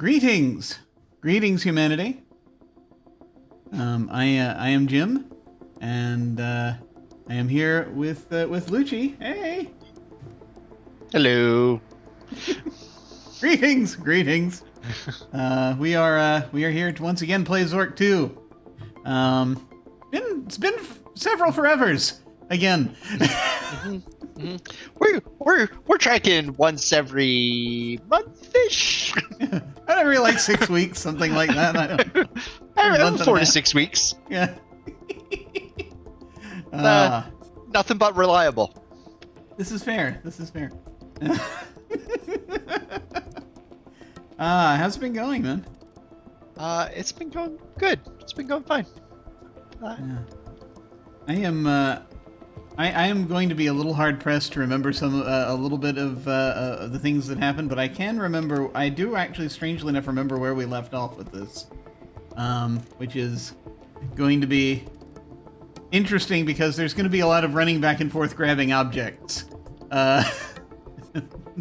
Greetings, humanity. I am Jim, and I am here with Lucci. Hey. Hello. Greetings. We are here to once again play Zork 2. It's been several forevers again. We're tracking once every month-ish. Every like 6 weeks, something like that. I don't. 4 to 6 weeks. Yeah. Nothing but reliable. This is fair. How's it been going, man? It's been going good. It's been going fine. Yeah. I am going to be a little hard pressed to remember a little bit of the things that happened, but I can remember. I do actually, strangely enough, remember where we left off with this, which is going to be interesting because there's going to be a lot of running back and forth grabbing objects.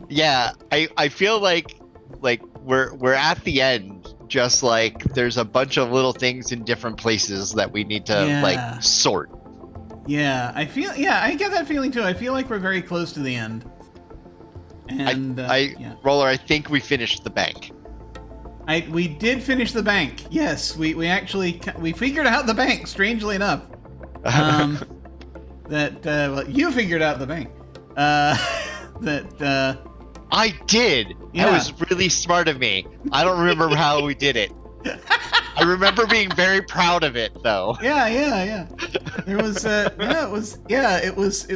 Yeah, I feel like we're at the end. Just like there's a bunch of little things in different places that we need to sort. Yeah, I get that feeling too. I feel like we're very close to the end. And Roller, I think we finished the bank. We did finish the bank. Yes, we figured out the bank. Strangely enough, you figured out the bank. I did. Yeah. That was really smart of me. I don't remember how we did it. I remember being very proud of it, though. Yeah. There was, it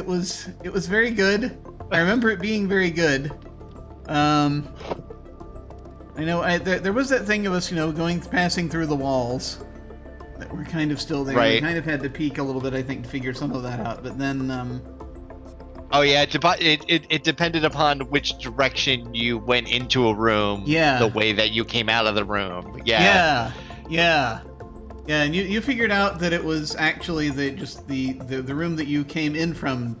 was very good. I remember it being very good. I know there was that thing of us, passing through the walls that were kind of still there. Right. We kind of had to peek a little bit, I think, to figure some of that out. But then, oh yeah, it depended upon which direction you went into a room. Yeah. The way that you came out of the room. Yeah. And you figured out that it was actually the room that you came in from,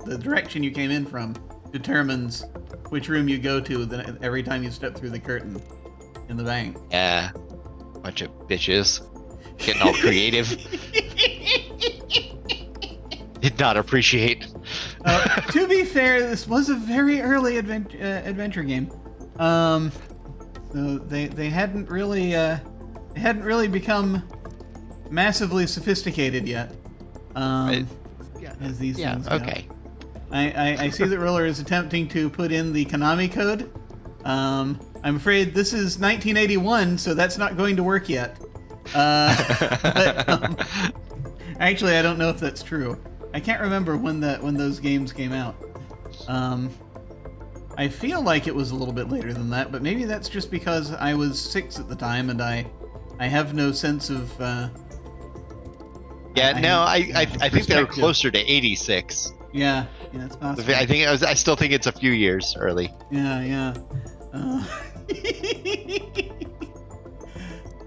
the direction you came in from, determines which room you go to every time you step through the curtain in the bank. Yeah. Bunch of bitches. Getting all creative. Did not appreciate. To be fair, this was a very early adventure game. So they hadn't really become massively sophisticated yet. As these things go. Okay. I see that Roller is attempting to put in the Konami code. I'm afraid this is 1981, so that's not going to work yet. Actually, I don't know if that's true. I can't remember when those games came out. I feel like it was a little bit later than that, but maybe that's just because I was 6 at the time and I have no sense of. I think they were closer to 86. Yeah, it's possible. I still think it's a few years early. Yeah.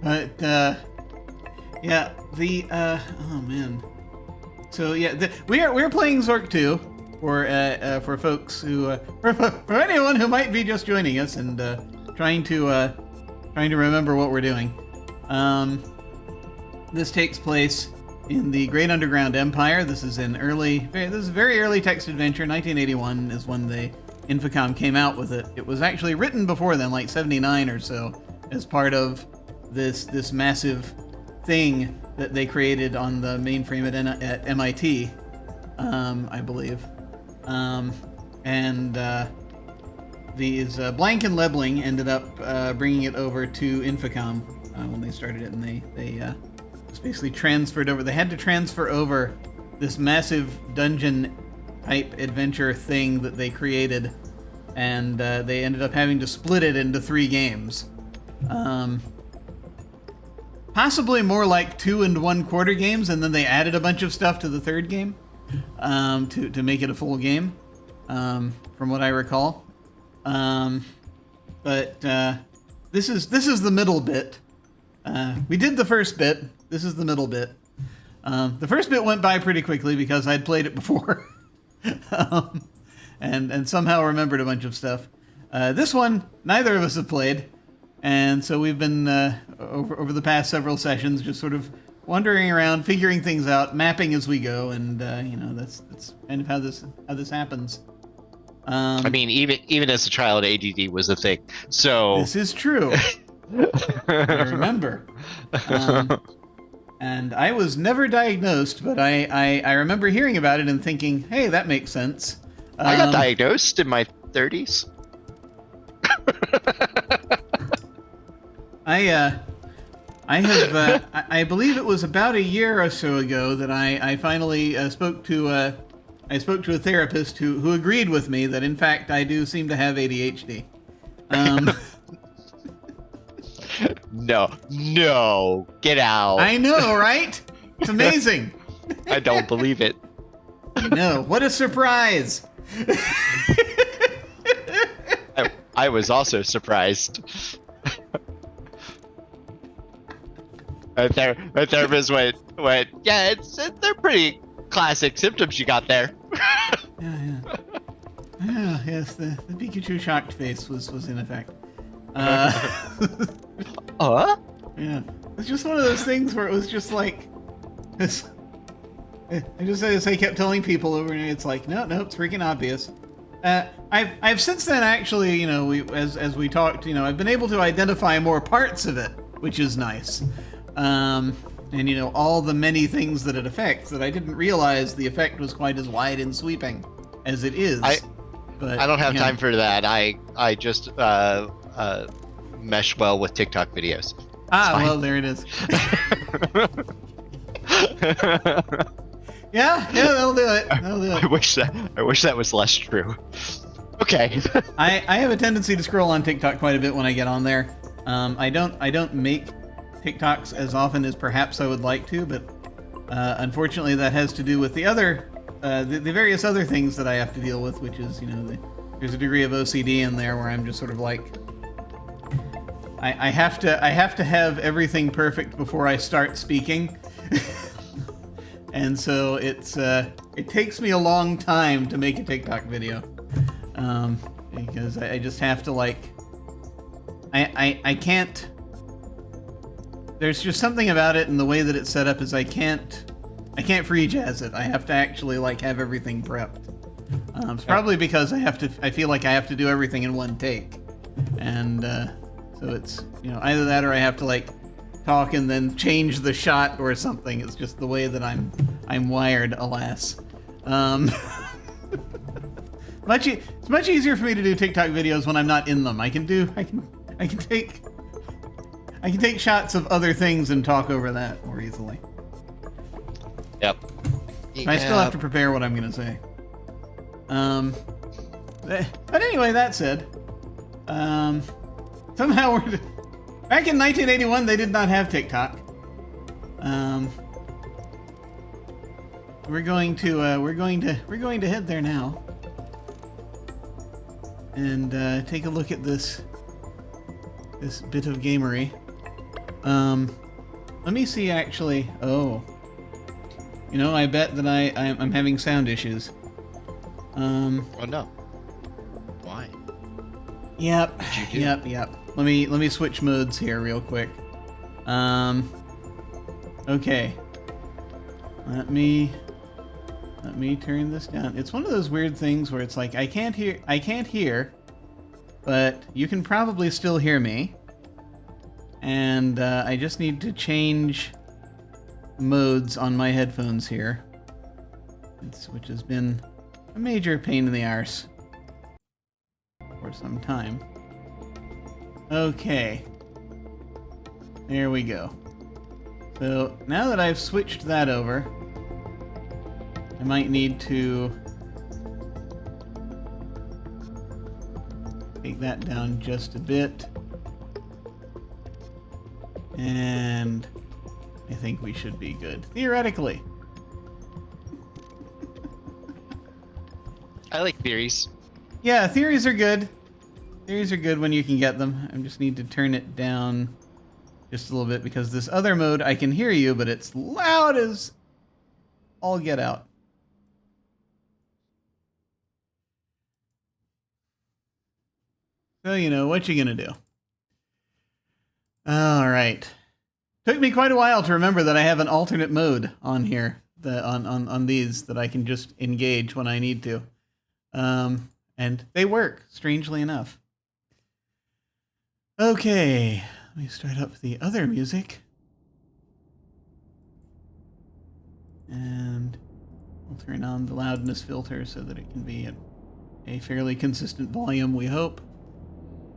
But oh man. So yeah, we're playing Zork 2 for folks who for anyone who might be just joining us and trying to remember what we're doing. This takes place in the Great Underground Empire. This is very early text adventure. 1981 is when the Infocom came out with it. It was actually written before then, like 79 or so, as part of this massive thing that they created on the mainframe at MIT, I believe. These Blank and Lebling ended up bringing it over to Infocom when they started it, and they just basically transferred over. They had to transfer over this massive dungeon-type adventure thing that they created, and they ended up having to split it into 3 games. Possibly more like 2 1/4 games, and then they added a bunch of stuff to the 3rd game to make it a full game, from what I recall. But this is the middle bit. We did the first bit. This is the middle bit. The first bit went by pretty quickly because I'd played it before, and somehow remembered a bunch of stuff. This one, neither of us have played. And so we've been over the past several sessions just sort of wandering around, figuring things out, mapping as we go, and that's kind of how this happens. I mean, even as a child, ADD was a thing. So this is true. I remember. And I was never diagnosed, but I remember hearing about it and thinking, hey, that makes sense. I got diagnosed in my 30s. I believe it was about a year or so ago that I finally spoke to a therapist who agreed with me that in fact I do seem to have ADHD. No, get out. I know, right? It's amazing. I don't believe it. No, what a surprise. I was also surprised. My therapist went, yeah, they're pretty classic symptoms you got there. Yeah, yes, the Pikachu shocked face was in effect. Yeah, it's just one of those things where it was just like this. I kept telling people over, and it's like, no, it's freaking obvious. I've since then actually, as we talked, I've been able to identify more parts of it, which is nice. And all the many things that it affects that I didn't realize the effect was quite as wide and sweeping as it is. But I don't have time for that. I just mesh well with TikTok videos. Well, there it is. Yeah, that'll do it. I wish that was less true. Okay. I have a tendency to scroll on TikTok quite a bit when I get on there. I don't make TikToks as often as perhaps I would like to, but unfortunately that has to do with the various other things that I have to deal with, which is, there's a degree of OCD in there where I'm just sort of like, I have to have everything perfect before I start speaking. And so it takes me a long time to make a TikTok video. Because I just have to I can't, there's just something about it and the way that it's set up is I can't free jazz it. I have to actually have everything prepped. It's probably because I feel like I have to do everything in one take. And so it's, either that or I have to talk and then change the shot or something. It's just the way that I'm wired, alas. It's much easier for me to do TikTok videos when I'm not in them. I can take shots of other things and talk over that more easily. Yep. I still have to prepare what I'm gonna say. But anyway, that said, somehow back in 1981 they did not have TikTok. We're going to head there now and take a look at this bit of gamery. Let me see actually. Oh, I bet that I'm having sound issues. Oh no. Why? Yep. Yep. Let me switch modes here real quick. Okay. Let me turn this down. It's one of those weird things where it's like I can't hear, but you can probably still hear me. And I just need to change modes on my headphones here, which has been a major pain in the arse for some time. Okay, there we go. So now that I've switched that over, I might need to take that down just a bit. And I think we should be good, theoretically. I like theories. Yeah, theories are good. Theories are good when you can get them. I just need to turn it down just a little bit because this other mode, I can hear you, but it's loud as all get out. So, what you gonna do? All right. Took me quite a while to remember that I have an alternate mode on here, on these, that I can just engage when I need to. And they work, strangely enough. Okay, let me start up the other music. And we'll turn on the loudness filter so that it can be at a fairly consistent volume, we hope.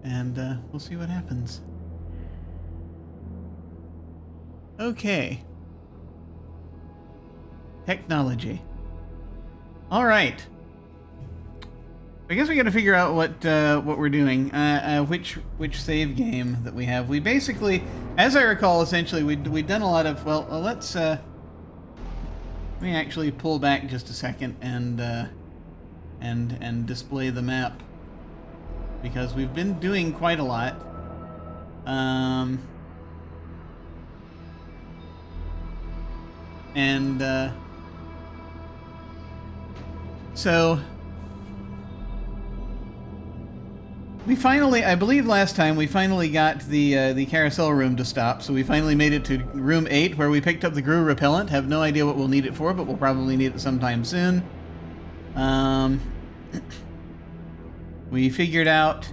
And we'll see what happens. Okay. Technology. All right. I guess we got to figure out what we're doing. Which save game that we have. We basically, as I recall, essentially we'd done a lot of. Well, let's let me actually pull back just a second and display the map, because we've been doing quite a lot. So we finally, I believe last time, we finally got the carousel room to stop, so we finally made it to room 8, where we picked up the Gru repellent. Have no idea what we'll need it for, but we'll probably need it sometime soon. We figured out...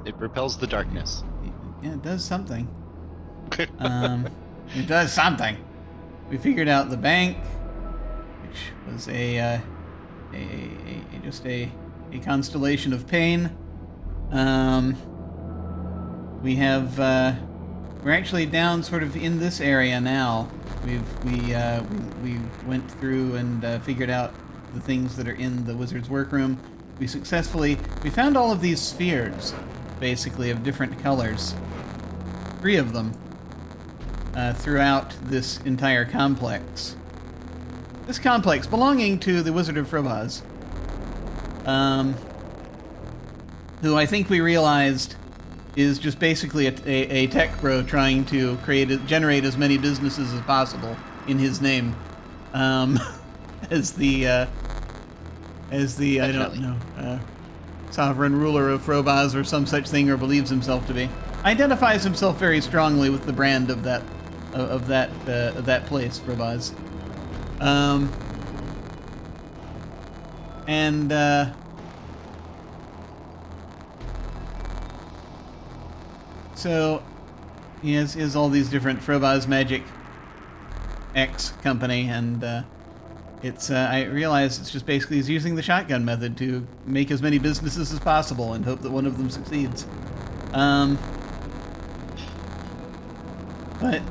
It repels the darkness. Yeah, it does something. It does something. We figured out the bank, which was just a constellation of pain. We have we're actually down sort of in this area now. We went through and figured out the things that are in the wizard's workroom. We found all of these spheres, basically of different colors. 3 of them throughout this entire complex. This complex belonging to the Wizard of Frobozz, who I think we realized is just basically a tech bro trying to generate as many businesses as possible in his name, as the I don't know, sovereign ruler of Frobozz or some such thing, or believes himself to be. Identifies himself very strongly with the brand of that place, Frobozz. So he has all these different Frobozz Magic X company, and it's I realize it's just basically he's using the shotgun method to make as many businesses as possible and hope that one of them succeeds. But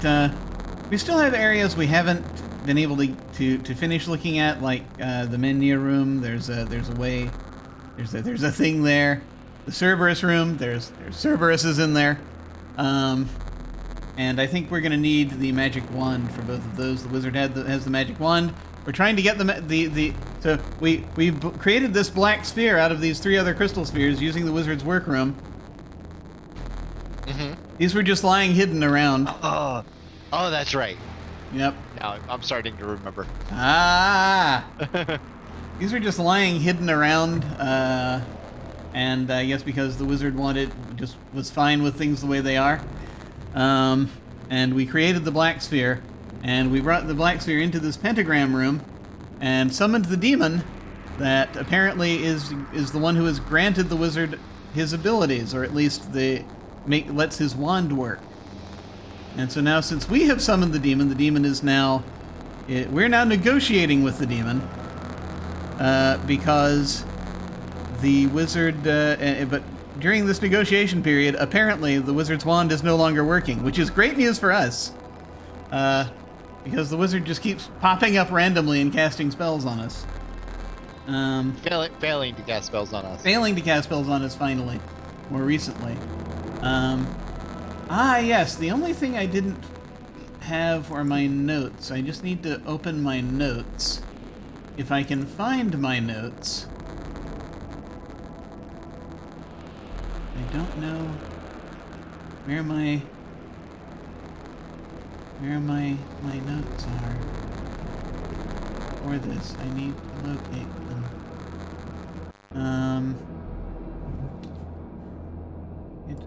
we still have areas we haven't been able to finish looking at, like the Menia room. There's a thing there. The Cerberus room. There's Cerberuses in there. And I think we're gonna need the magic wand for both of those. The wizard has the magic wand. We're trying to get so we created this black sphere out of these 3 other crystal spheres using the wizard's workroom. Mm-hmm. These were just lying hidden around. Oh, that's right. Yep. Now I'm starting to remember. These were just lying hidden around, and I guess because the wizard was fine with things the way they are. And we created the black sphere, and we brought the black sphere into this pentagram room, and summoned the demon that apparently is the one who has granted the wizard his abilities, or at least lets his wand work. And so now, since we have summoned the demon is now... we're now negotiating with the demon, because the wizard... but during this negotiation period, apparently the wizard's wand is no longer working, which is great news for us, because the wizard just keeps popping up randomly and casting spells on us. Failing to cast spells on us. Failing to cast spells on us, finally. More recently. Yes, the only thing I didn't have are my notes. I just need to open my notes. If I can find my notes. I don't know where my notes are for this. I need to locate them.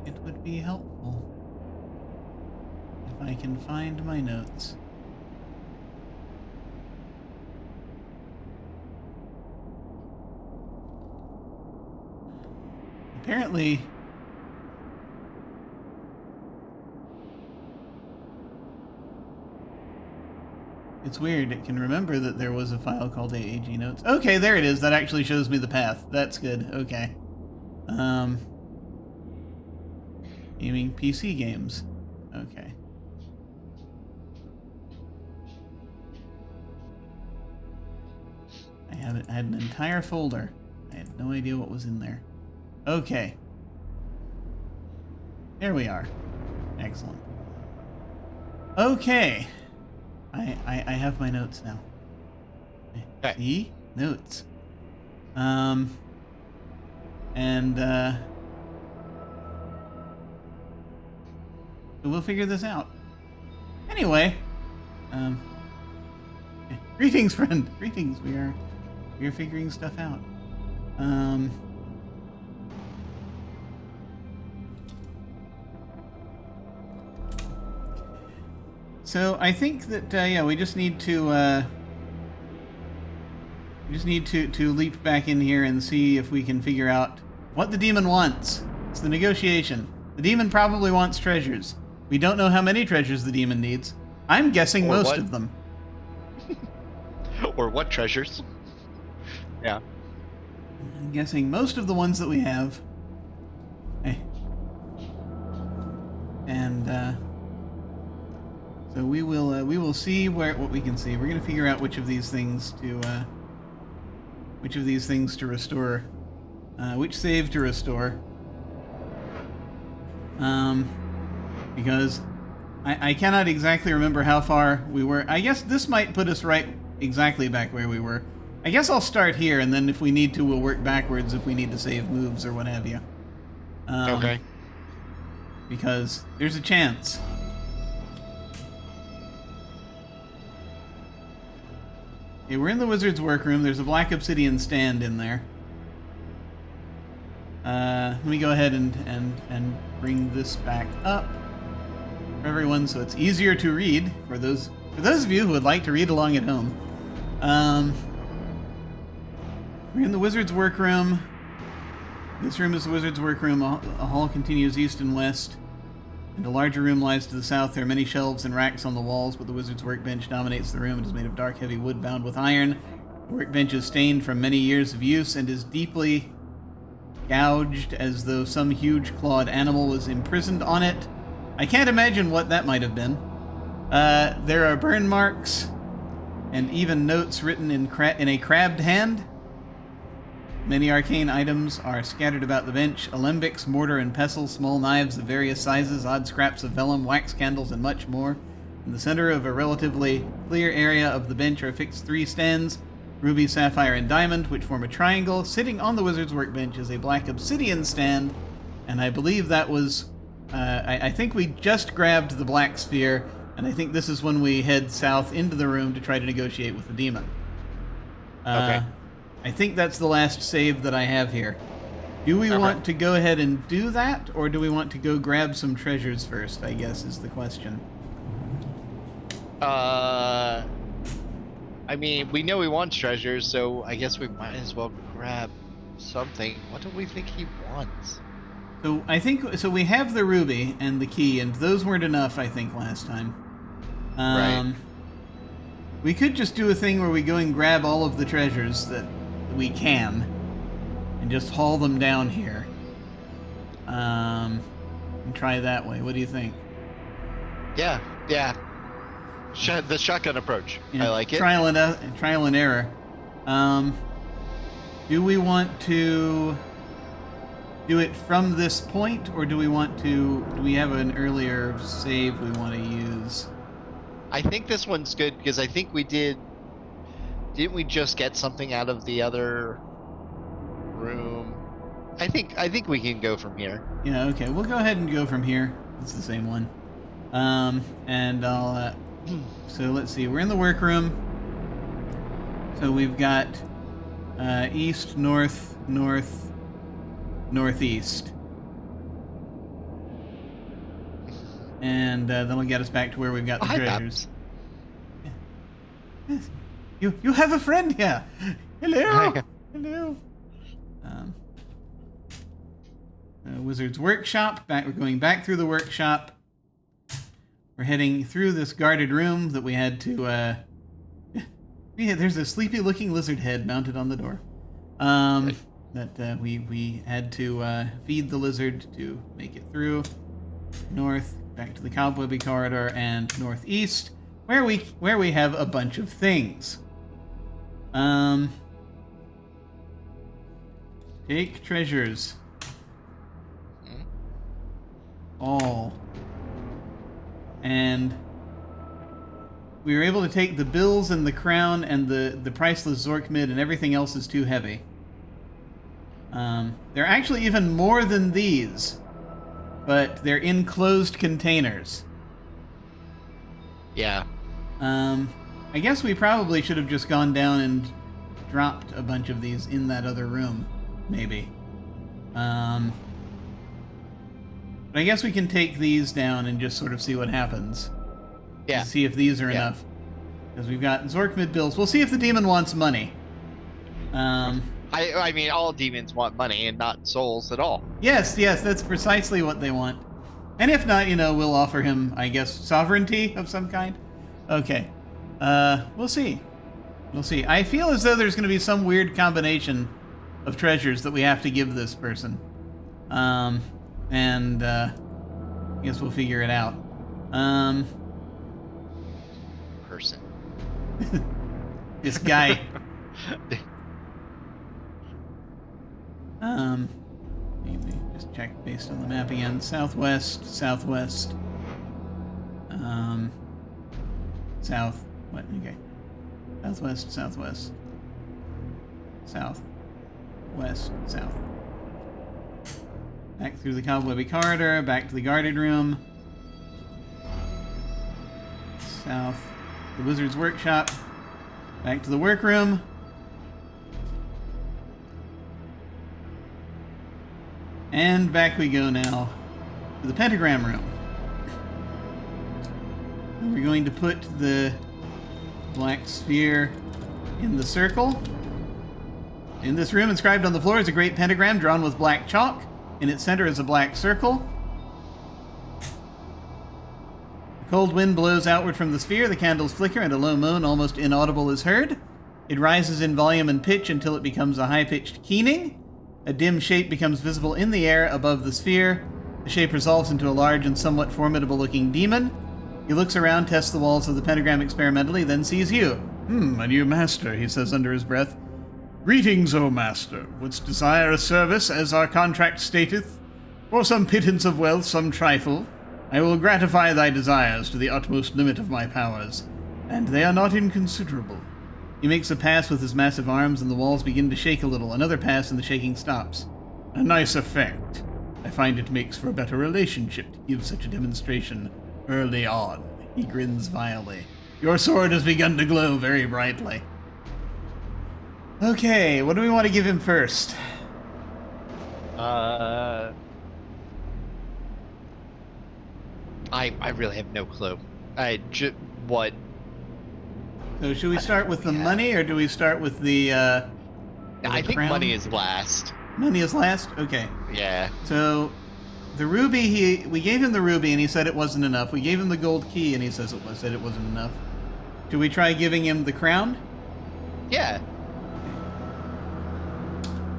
It would might be helpful. If I can find my notes. Apparently, it's weird. It can remember that there was a file called AAG Notes. Okay, there it is. That actually shows me the path. That's good. Okay. Gaming PC games. Okay. I had an entire folder. I had no idea what was in there. Okay. There we are. Excellent. Okay. I have my notes now. Okay. See? Notes. So we'll figure this out. Anyway, greetings, friend. Greetings. We are figuring stuff out. So I think that yeah, we just need to leap back in here and see if we can figure out what the demon wants. It's the negotiation. The demon probably wants treasures. We don't know how many treasures the demon needs. I'm guessing most of them. Or what treasures? Yeah. I'm guessing most of the ones that we have. And so we will see what we can see. We're gonna figure out which of these things to restore, which save to restore. Because I cannot exactly remember how far we were. I guess this might put us right exactly back where we were. I guess I'll start here, and then if we need to, we'll work backwards if we need to save moves or what have you. Okay. Because there's a chance. Okay, we're in the wizard's workroom. There's a black obsidian stand in there. Let me go ahead and bring this back up for everyone so it's easier to read for those of you who would like to read along at home. We're in the wizard's workroom. This room is the wizard's workroom. A hall continues east and west, and a larger room lies to the south. There are many shelves and racks on the walls, but the wizard's workbench dominates the room. It is made of dark, heavy wood bound with iron. The workbench is stained from many years of use and is deeply gouged as though some huge clawed animal was imprisoned on it. I can't imagine what that might have been. There are burn marks and even notes written in a crabbed hand. Many arcane items are scattered about the bench: alembics, mortar and pestle, small knives of various sizes, odd scraps of vellum, wax candles, and much more. In the center of a relatively clear area of the bench are fixed 3 stands: ruby, sapphire, and diamond, which form a triangle. Sitting on the wizard's workbench is a black obsidian stand, and I believe that was... I think we just grabbed the black sphere, and I think this is when we head south into the room to try to negotiate with the demon. Okay. I think that's the last save that I have here. Do we want to go ahead and do that, or do we want to go grab some treasures first, I guess is the question. I mean, we know he wants treasures, so I guess we might as well grab something. What do we think he wants? So I think we have the ruby and the key, and those weren't enough, I think, last time. Right. We could just do a thing where we go and grab all of the treasures that we can, and just haul them down here. And try that way. What do you think? Yeah. The shotgun approach. Yeah, I like it. Trial and error. Do we want to do it from this point, or do we have an earlier save we want to use? I think this one's good because I think we didn't we just get something out of the other room? I think we can go from here. Yeah, okay. We'll go ahead and go from here. It's the same one. And I'll so let's see. We're in the workroom. So we've got east, north, north, northeast. And that'll get us back to where we've got the Hi, treasures. Yes. You have a friend here. Hello. Hi. Hello. Wizard's Workshop. We're going back through the workshop. We're heading through this guarded room that we had to. There's a sleepy-looking lizard head mounted on the door. That we had to feed the lizard to make it through. North, back to the cobwebby corridor, and northeast, where we have a bunch of things. Take treasures. All. And we were able to take the bills and the crown and the priceless Zork mid, and everything else is too heavy. There are actually even more than these, but they're in closed containers. Yeah. I guess we probably should have just gone down and dropped a bunch of these in that other room, maybe. But I guess we can take these down and just sort of see what happens. Yeah. See if these are enough. Because we've got Zork mid bills. We'll see if the demon wants money. I mean, all demons want money and not souls at all. Yes, that's precisely what they want. And if not, we'll offer him, I guess, sovereignty of some kind. Okay. We'll see. We'll see. I feel as though there's going to be some weird combination of treasures that we have to give this person. And I guess we'll figure it out. Person. This guy. Maybe just check based on the map again. Southwest. South. What? Okay. Southwest. South. Back through the cobwebby corridor, back to the guarded room. South. The Wizard's Workshop. Back to the workroom. And back we go now to the pentagram room. We're going to put the black sphere in the circle. In this room, inscribed on the floor, is a great pentagram drawn with black chalk. In its center is a black circle. The cold wind blows outward from the sphere, the candles flicker, and a low moan, almost inaudible, is heard. It rises in volume and pitch until it becomes a high-pitched keening. A dim shape becomes visible in the air above the sphere. The shape resolves into a large and somewhat formidable-looking demon. He looks around, tests the walls of the pentagram experimentally, then sees you. A new master, he says under his breath. Greetings, O master. Wouldst desire a service, as our contract stateth? For some pittance of wealth, some trifle, I will gratify thy desires to the utmost limit of my powers, and they are not inconsiderable. He makes a pass with his massive arms, and the walls begin to shake a little. Another pass, and the shaking stops. A nice effect. I find it makes for a better relationship to give such a demonstration early on. He grins vilely. Your sword has begun to glow very brightly. Okay, what do we want to give him first? I really have no clue. What? So should we start with the money, or do we start with the I think crown? money is last. Money is last? Okay. Yeah. So the ruby, we gave him the ruby and he said it wasn't enough. We gave him the gold key and he said it wasn't enough. Should we try giving him the crown? Yeah.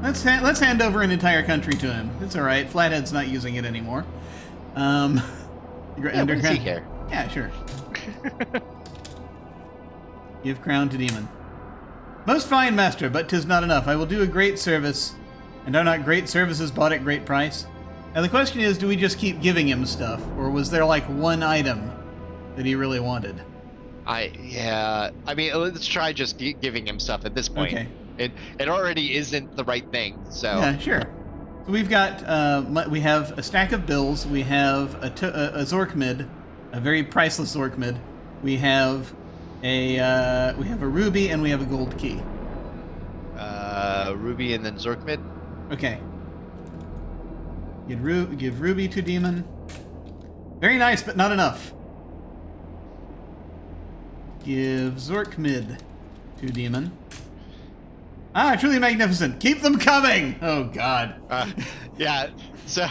Let's hand over an entire country to him. It's all right. Flathead's not using it anymore. Yeah, what does he care? Yeah, sure. Give crown to demon. Most fine master, but 'tis not enough. I will do a great service, and are not great services bought at great price? Now the question is, do we just keep giving him stuff, or was there like one item that he really wanted? I mean, let's try just giving him stuff at this point. Okay. It already isn't the right thing, so. Yeah, sure. So we've got, we have a stack of bills, we have a Zork mid, a very priceless Zork mid. We have a ruby, and we have a gold key. Ruby and then Zork mid? Okay. Give ruby to demon. Very nice, but not enough. Give Zork mid to demon. Ah, truly magnificent. Keep them coming! Oh, God. Yeah, so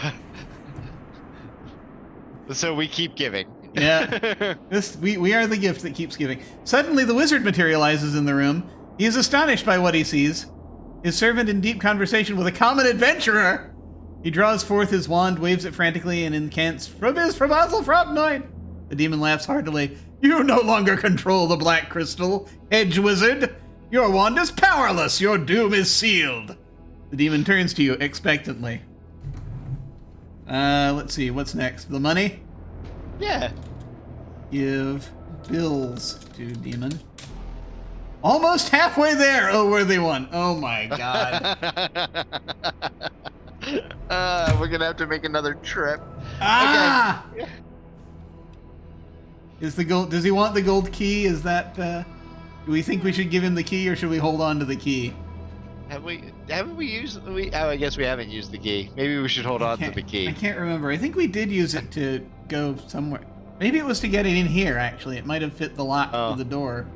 we keep giving. Yeah. We are the gift that keeps giving. Suddenly, the wizard materializes in the room. He is astonished by what he sees. His servant in deep conversation with a common adventurer. He draws forth his wand, waves it frantically, and incants, Frobozz, Frobozz, Frobnoid. The demon laughs heartily. You no longer control the black crystal, hedge wizard. Your wand is powerless. Your doom is sealed. The demon turns to you expectantly. Let's see. What's next? The money? Yeah. Give bills to demon. Almost halfway there, oh worthy one. Oh my God. We're gonna have to make another trip. Ah! Okay. Is the gold? Does he want the gold key? Is that? Do we think we should give him the key, or should we hold on to the key? Haven't we used? I guess we haven't used the key. Maybe we should hold on to the key. I can't remember. I think we did use it to go somewhere. Maybe it was to get it in here. Actually, it might have fit the lock of the door.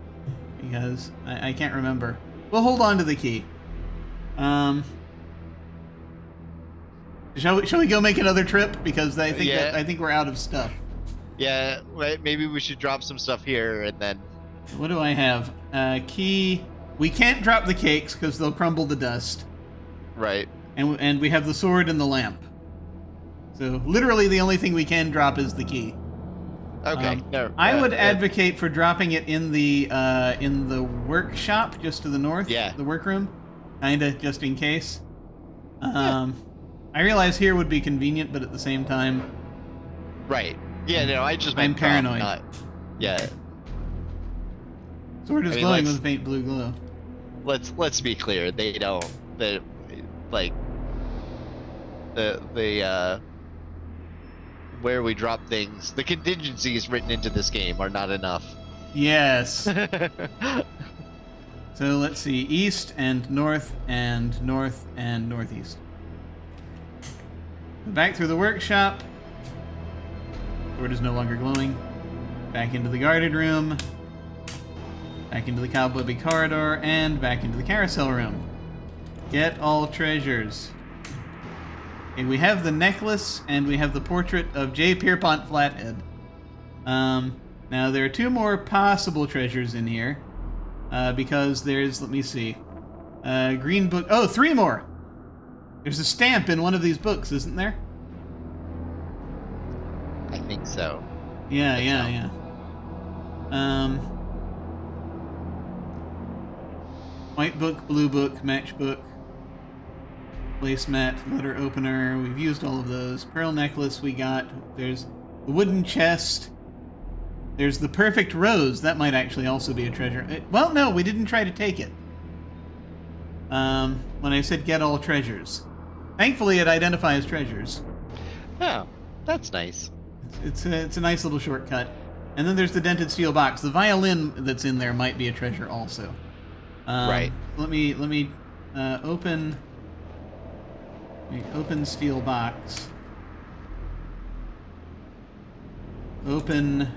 Because I can't remember. We'll hold on to the key. Shall we go make another trip? Because I think we're out of stuff. Yeah, maybe we should drop some stuff here and then. What do I have? Key. We can't drop the cakes because they'll crumble to dust. Right. And we have the sword and the lamp. So literally the only thing we can drop is the key. Okay. I would advocate for dropping it in the workshop just to the north. Yeah. The workroom, kinda just in case. I realize here would be convenient, but at the same time. Right. Yeah. No, I'm paranoid. Yeah. Sword is glowing with a faint blue glow. Let's be clear. They don't. The where we drop things, the contingencies written into this game are not enough. Yes. So let's see, east and north and north and northeast. Back through the workshop. Sword is no longer glowing. Back into the guarded room. Back into the cobwebby corridor, and back into the carousel room. Get all treasures. Okay, we have the necklace, and we have the portrait of J. Pierpont Flathead. Now, there are two more possible treasures in here, because there's, let me see, green book. Oh, three more! There's a stamp in one of these books, isn't there? I think so. Yeah. White book, blue book, matchbook, placemat, letter opener. We've used all of those. Pearl necklace we got. There's the wooden chest. There's the perfect rose. That might actually also be a treasure. Well, no, we didn't try to take it. When I said get all treasures. Thankfully, it identifies treasures. Oh, that's nice. It's a nice little shortcut. And then there's the dented steel box. The violin that's in there might be a treasure also. Right. Let me open steel box. Open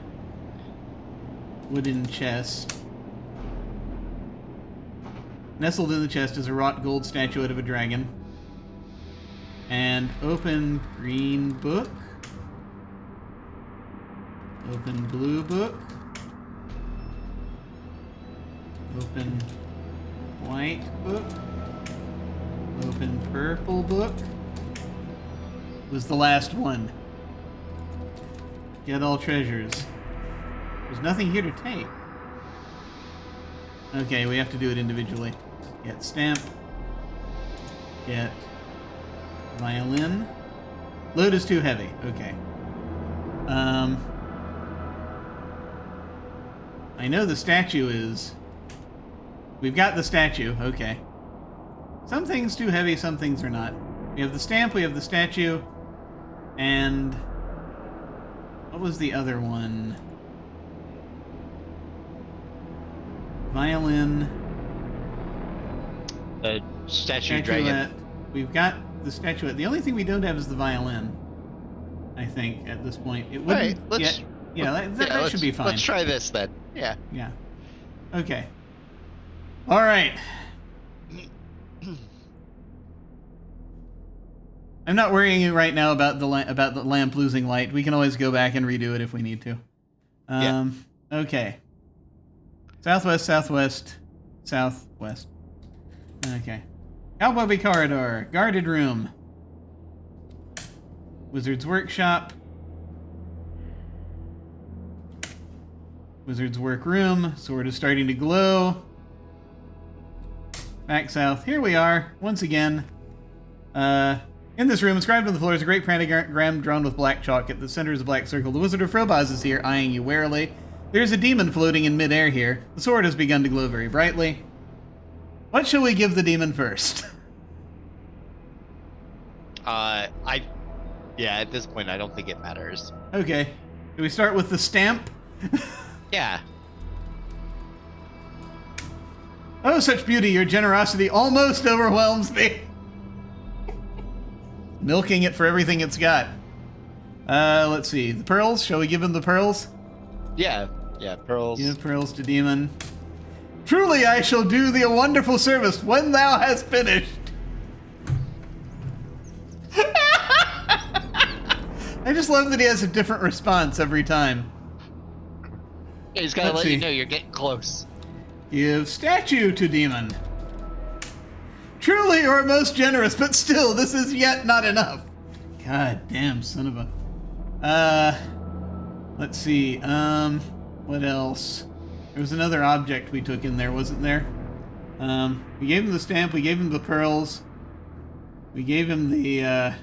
wooden chest. Nestled in the chest is a wrought gold statuette of a dragon. And open green book. Open blue book. Open white book. Open purple book. Was the last one. Get all treasures. There's nothing here to take. Okay, we have to do it individually. Get stamp. Get violin. Load is too heavy. Okay. I know the statue is... We've got the statue. Okay. Some things too heavy, some things are not. We have the stamp, we have the statue, and... What was the other one? Violin. The statue dragon. We've got the statuette. The only thing we don't have is the violin. I think, at this point. It All wouldn't... right, let's... that should be fine. Let's try this then. Yeah. Yeah. Okay. All right. I'm not worrying right now about the lamp losing light. We can always go back and redo it if we need to. Okay. Southwest, southwest, southwest. Okay. Cowboy corridor, guarded room. Wizard's workshop. Wizard's workroom. Sword is starting to glow. Back south. Here we are, once again. In this room, inscribed on the floor is a great pentagram drawn with black chalk. At the center is a black circle. The Wizard of Frobozz is here, eyeing you warily. There's a demon floating in midair here. The sword has begun to glow very brightly. What shall we give the demon first? Yeah, at this point, I don't think it matters. Okay. Do we start with the stamp? Yeah. Oh, such beauty, your generosity almost overwhelms me. Milking it for everything it's got. Let's see. The pearls? Shall we give him the pearls? Yeah, pearls. Give pearls to demon. Truly I shall do thee a wonderful service when thou hast finished. I just love that he has a different response every time. Yeah, he's gotta let you know you're getting close. Give statue to demon. Truly you are most generous, but still, this is yet not enough. God damn, son of a... let's see, what else? There was another object we took in there, wasn't there? We gave him the stamp, we gave him the pearls. We gave him the,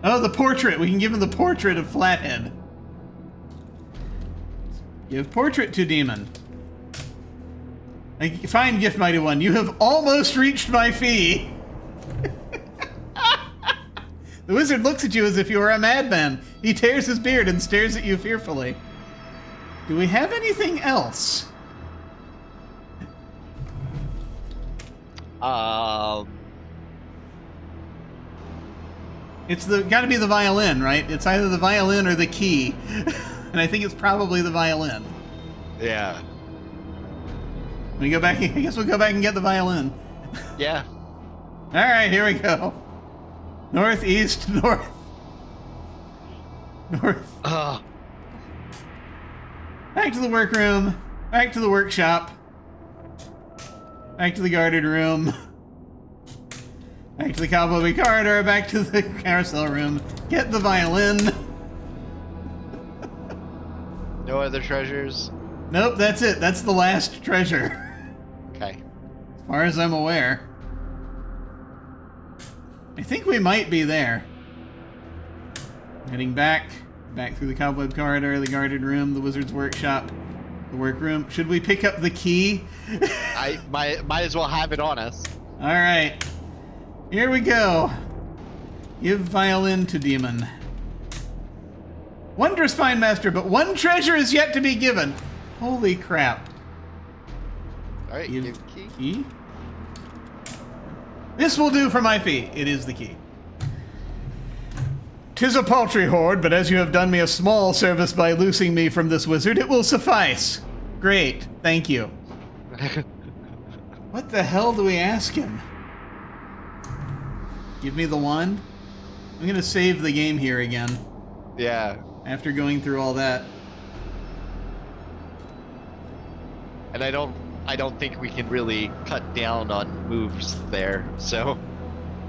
Oh, the portrait! We can give him the portrait of Flathead. Give portrait to demon. Fine gift, mighty one. You have almost reached my fee. The wizard looks at you as if you were a madman. He tears his beard and stares at you fearfully. Do we have anything else? It's gotta be the violin, right? It's either the violin or the key. And I think it's probably the violin. Yeah. We go back. I guess we'll go back and get the violin. Yeah. All right, here we go. North, east, north. North. Back to the workroom. Back to the workshop. Back to the guarded room. Back to the cowboy corridor. Back to the carousel room. Get the violin. No other treasures? Nope, that's it. That's the last treasure. Okay. As far as I'm aware. I think we might be there. Heading back through the cobweb corridor, the guarded room, the wizard's workshop, the workroom. Should we pick up the key? I might as well have it on us. All right. Here we go. Give violin to demon. Wondrous fine master, but one treasure is yet to be given. Holy crap. All right, give key. This will do for my fee. It is the key. 'Tis a paltry hoard, but as you have done me a small service by loosing me from this wizard, it will suffice. Great. Thank you. What the hell do we ask him? Give me the wand? I'm gonna save the game here again. Yeah. After going through all that. And I don't think we can really cut down on moves there, so...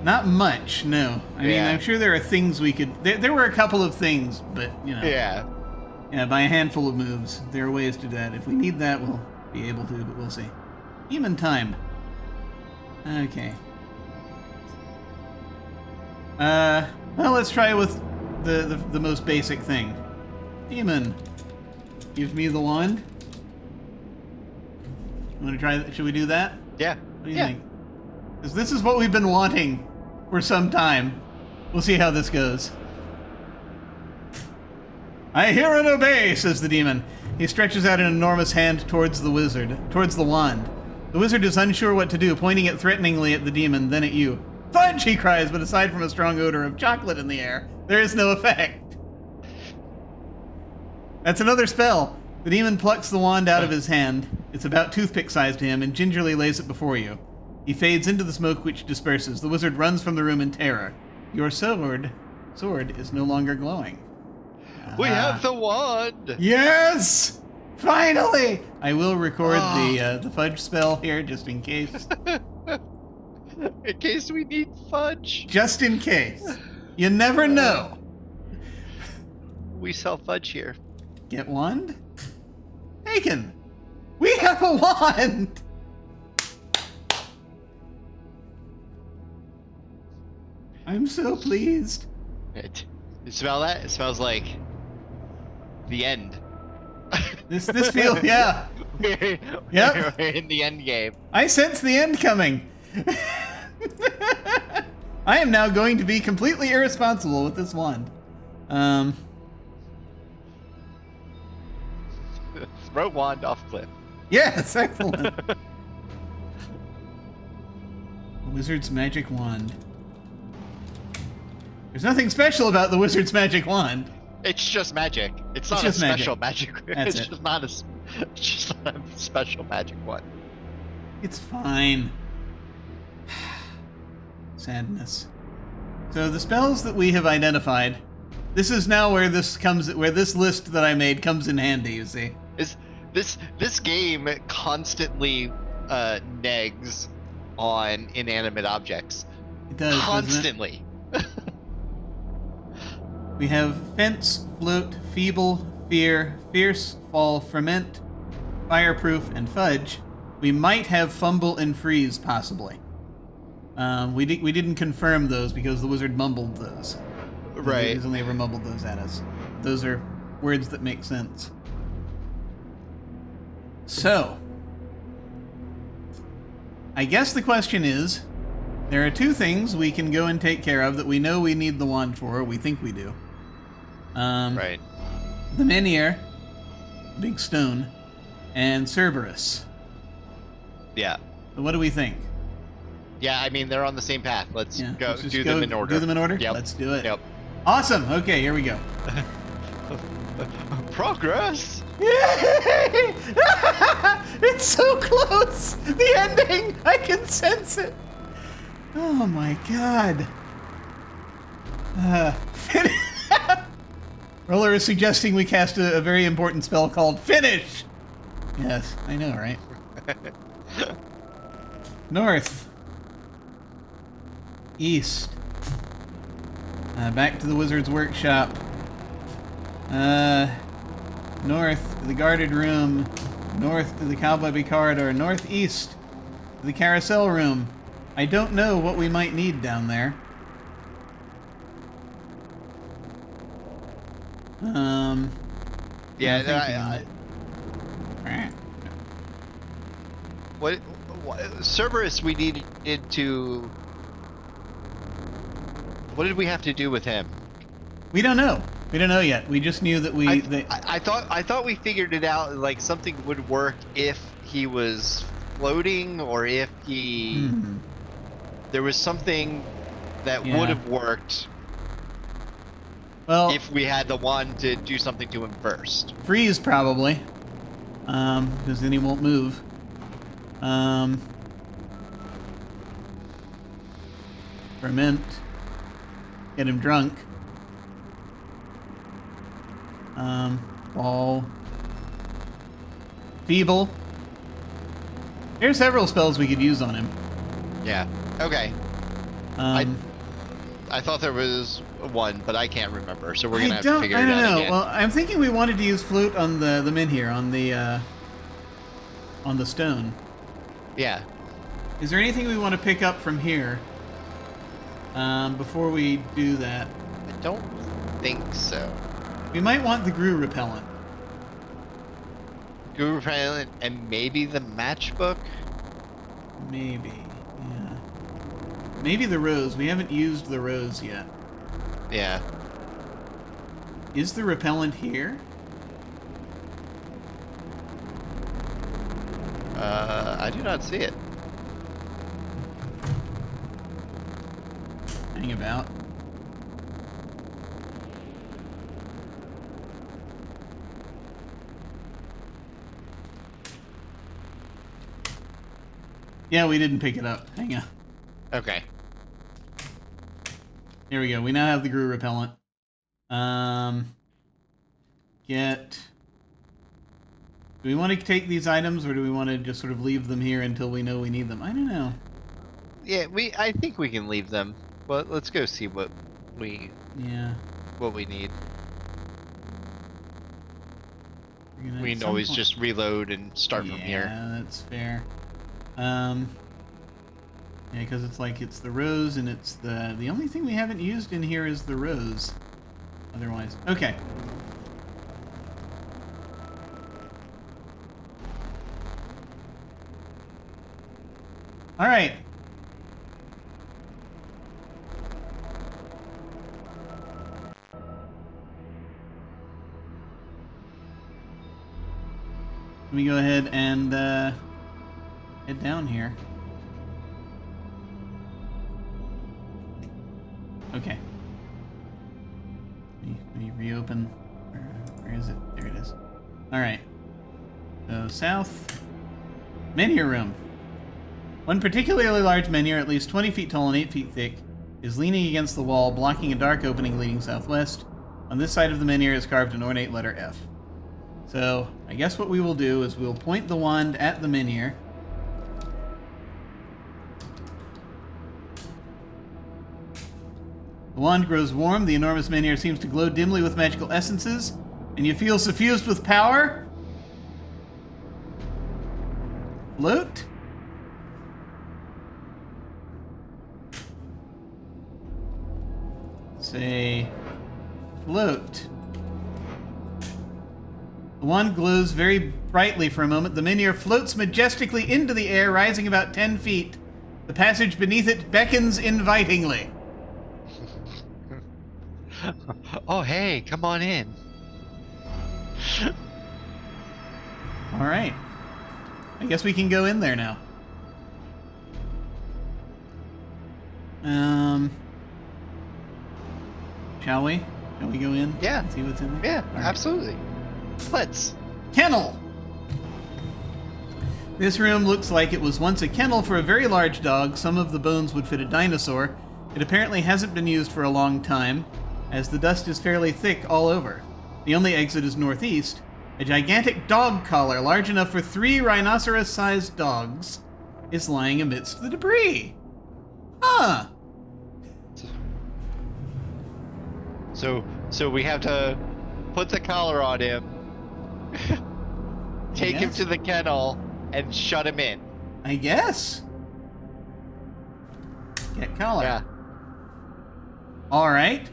Not much, no. I mean, Yeah. I'm sure there are things we could... There were a couple of things, but, you know. Yeah. Yeah, by a handful of moves. There are ways to do that. If we need that, we'll be able to, but we'll see. Demon time. Okay. Well, let's try with the most basic thing. Demon. Give me the wand. You want to try that? Should we do that? Yeah. What do you think? Because this is what we've been wanting for some time. We'll see how this goes. I hear and obey, says the demon. He stretches out an enormous hand towards the wizard, towards the wand. The wizard is unsure what to do, pointing it threateningly at the demon, then at you. Fudge, he cries, but aside from a strong odor of chocolate in the air, there is no effect. That's another spell. The demon plucks the wand out of his hand. It's about toothpick-sized to him and gingerly lays it before you. He fades into the smoke which disperses. The wizard runs from the room in terror. Your sword is no longer glowing. We have the wand! Yes! Finally! I will record the fudge spell here just in case. In case we need fudge. Just in case. You never know. We sell fudge here. Get wand? Taken! We have a wand! I'm so pleased. You smell that? It smells like the end. This feels, yeah. Yep. We're in the end game. I sense the end coming. I am now going to be completely irresponsible with this wand. Throw wand off cliff. Yes, excellent. Wizard's magic wand. There's nothing special about the wizard's magic wand. It's just magic. It's not a special magic. It's just not a special magic one. It's fine. Sadness. So the spells that we have identified, this is now where this list that I made comes in handy, you see. Is this game constantly negs on inanimate objects? It does, constantly. We have fence, float, feeble, fear, fierce, fall, ferment, fireproof, and fudge. We might have fumble and freeze, possibly. We didn't confirm those because the wizard mumbled those. Right. He's only ever mumbled those at us. Those are words that make sense. So, I guess the question is, there are two things we can go and take care of that we know we need the wand for, or we think we do. Right. The menhir, big stone, and Cerberus. Yeah. So what do we think? Yeah, I mean, they're on the same path. Let's just do them in order. Do them in order? Yep. Let's do it. Yep. Awesome. Okay, here we go. Progress! Yay! It's so close! The ending! I can sense it! Oh my god. Roller is suggesting we cast a very important spell called Finish! Yes, I know, right? North. East. Back to the wizard's workshop. North to the guarded room. North to the cobwebby corridor. Northeast to the carousel room. I don't know what we might need down there. Yeah, what Cerberus we needed to... What did we have to do with him? We don't know. We don't know yet. We just knew that I thought we figured it out, like something would work if he was floating, or if he... There was something that would have worked if we had the wand to do something to him first. Freeze, probably. Because then he won't move. Ferment. Get him drunk. Ball. Feeble. There's several spells we could use on him. Yeah. Okay. I thought there was one, but I can't remember, so we're gonna have to figure it out again. Well, I'm thinking we wanted to use float on the menhir, on the stone. Yeah. Is there anything we want to pick up from here before we do that? I don't think so. We might want the Grue repellent. Grue repellent and maybe the matchbook? Maybe, yeah. Maybe the rose. We haven't used the rose yet. Yeah. Is the repellent here? I do not see it. talking about. Yeah, we didn't pick it up. Hang on. Okay. Here we go. We now have the Grue repellent. Get... Do we want to take these items, or do we want to just sort of leave them here until we know we need them? I don't know. Yeah, I think we can leave them, but let's go see what we Yeah. what we need. We're We at can some always point- just reload and start from here. Yeah, that's fair. Yeah, because it's like it's the rose, and it's the only thing we haven't used in here is the rose. Otherwise, okay. All right. Let me go ahead and head down here. Okay. Let me reopen. Where is it? There it is. All right. So south. Menhir room. One particularly large menhir, at least 20 feet tall and 8 feet thick, is leaning against the wall, blocking a dark opening leading southwest. On this side of the menhir is carved an ornate letter F. So, I guess what we will do is we'll point the wand at the menhir. The wand grows warm, the enormous menhir seems to glow dimly with magical essences, and you feel suffused with power. Float? Say, float. The wand glows very brightly for a moment. The menhir floats majestically into the air, rising about 10 feet. The passage beneath it beckons invitingly. Oh, hey, come on in. All right. I guess we can go in there now. Shall we? Shall we go in? Yeah. And see what's in there? Yeah, All right. absolutely. Let's. Kennel! This room looks like it was once a kennel for a very large dog. Some of the bones would fit a dinosaur. It apparently hasn't been used for a long time, as the dust is fairly thick all over. The only exit is northeast. A gigantic dog collar, large enough for 3 rhinoceros-sized dogs, is lying amidst the debris. Huh. So we have to put the collar on him, take him Yes. to the kennel, and shut him in. I guess. Get collar. Yeah. All right.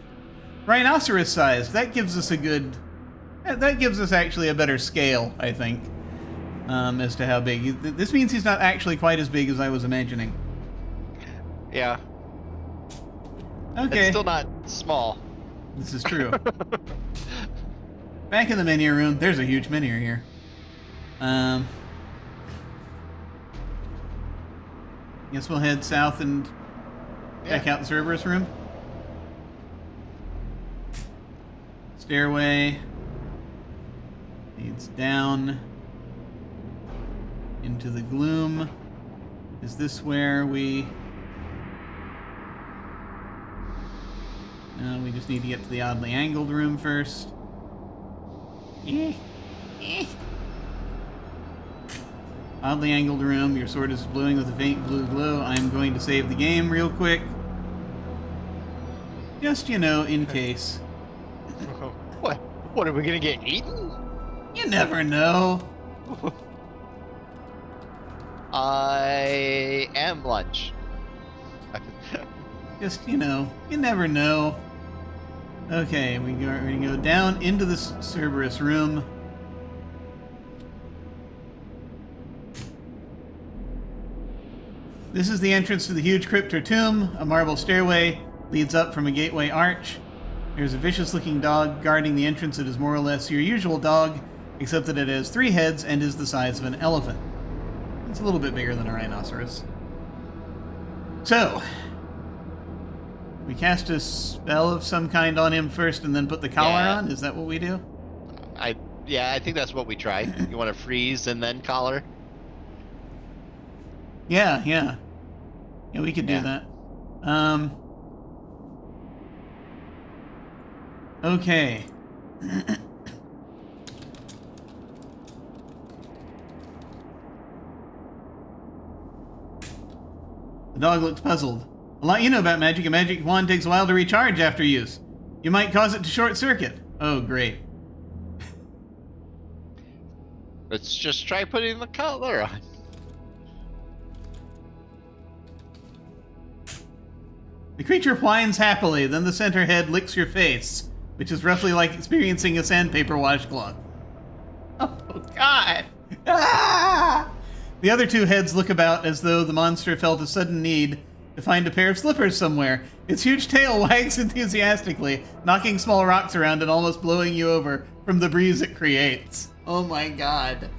Rhinoceros size. That gives us a good... That gives us actually a better scale, I think, as to how big. This means he's not actually quite as big as I was imagining. Yeah. Okay. It's still not small. This is true. Back in the menhir room. There's a huge menhir here. Guess we'll head south and check out the Cerberus room. Stairway leads down into the gloom. Is this where we... No, we just need to get to the oddly angled room first. Oddly angled room. Your sword is glowing with a faint blue glow. I'm going to save the game real quick. Just, you know, in case. What? What, are we gonna get eaten? You never know. I am lunch. Just, you know, you never know. Okay, we're going to go down into the Cerberus room. This is the entrance to the huge crypt or tomb. A marble stairway leads up from a gateway arch. There's a vicious-looking dog guarding the entrance. It is more or less your usual dog, except that it has 3 heads and is the size of an elephant. It's a little bit bigger than a rhinoceros. So, We cast a spell of some kind on him first and then put the collar Yeah. on? Is that what we do? I think that's what we try. You want to freeze and then collar? Yeah. Yeah, we could do Yeah. that. Okay. The dog looks puzzled. A lot you know about magic. A magic wand takes a while to recharge after use. You might cause it to short circuit. Oh, great. Let's just try putting the collar on. The creature whines happily, then the center head licks your face, which is roughly like experiencing a sandpaper washcloth. Oh, God! Ah! The other two heads look about as though the monster felt a sudden need to find a pair of slippers somewhere. Its huge tail wags enthusiastically, knocking small rocks around and almost blowing you over from the breeze it creates. Oh my God.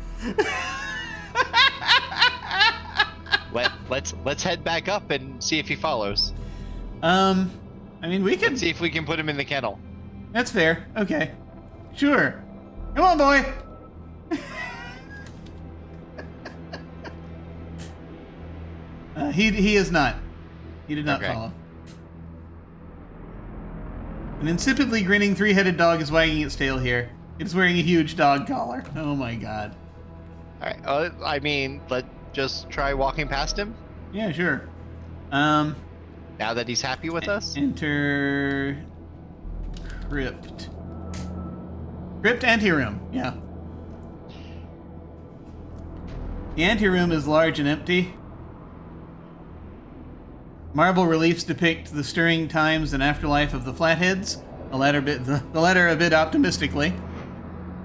Let's head back up and see if he follows. I mean, we could... Let's see if we can put him in the kennel. That's fair. Okay. Sure. Come on, boy! He is not. He did not Okay. follow. An insipidly grinning three-headed dog is wagging its tail here. It's wearing a huge dog collar. Oh my God. All right. I mean, let's just try walking past him Yeah, sure. now that he's happy with us. Enter crypt. Crypt anteroom. Yeah. The anteroom is large and empty. Marble reliefs depict the stirring times and afterlife of the Flatheads. The latter a bit optimistically.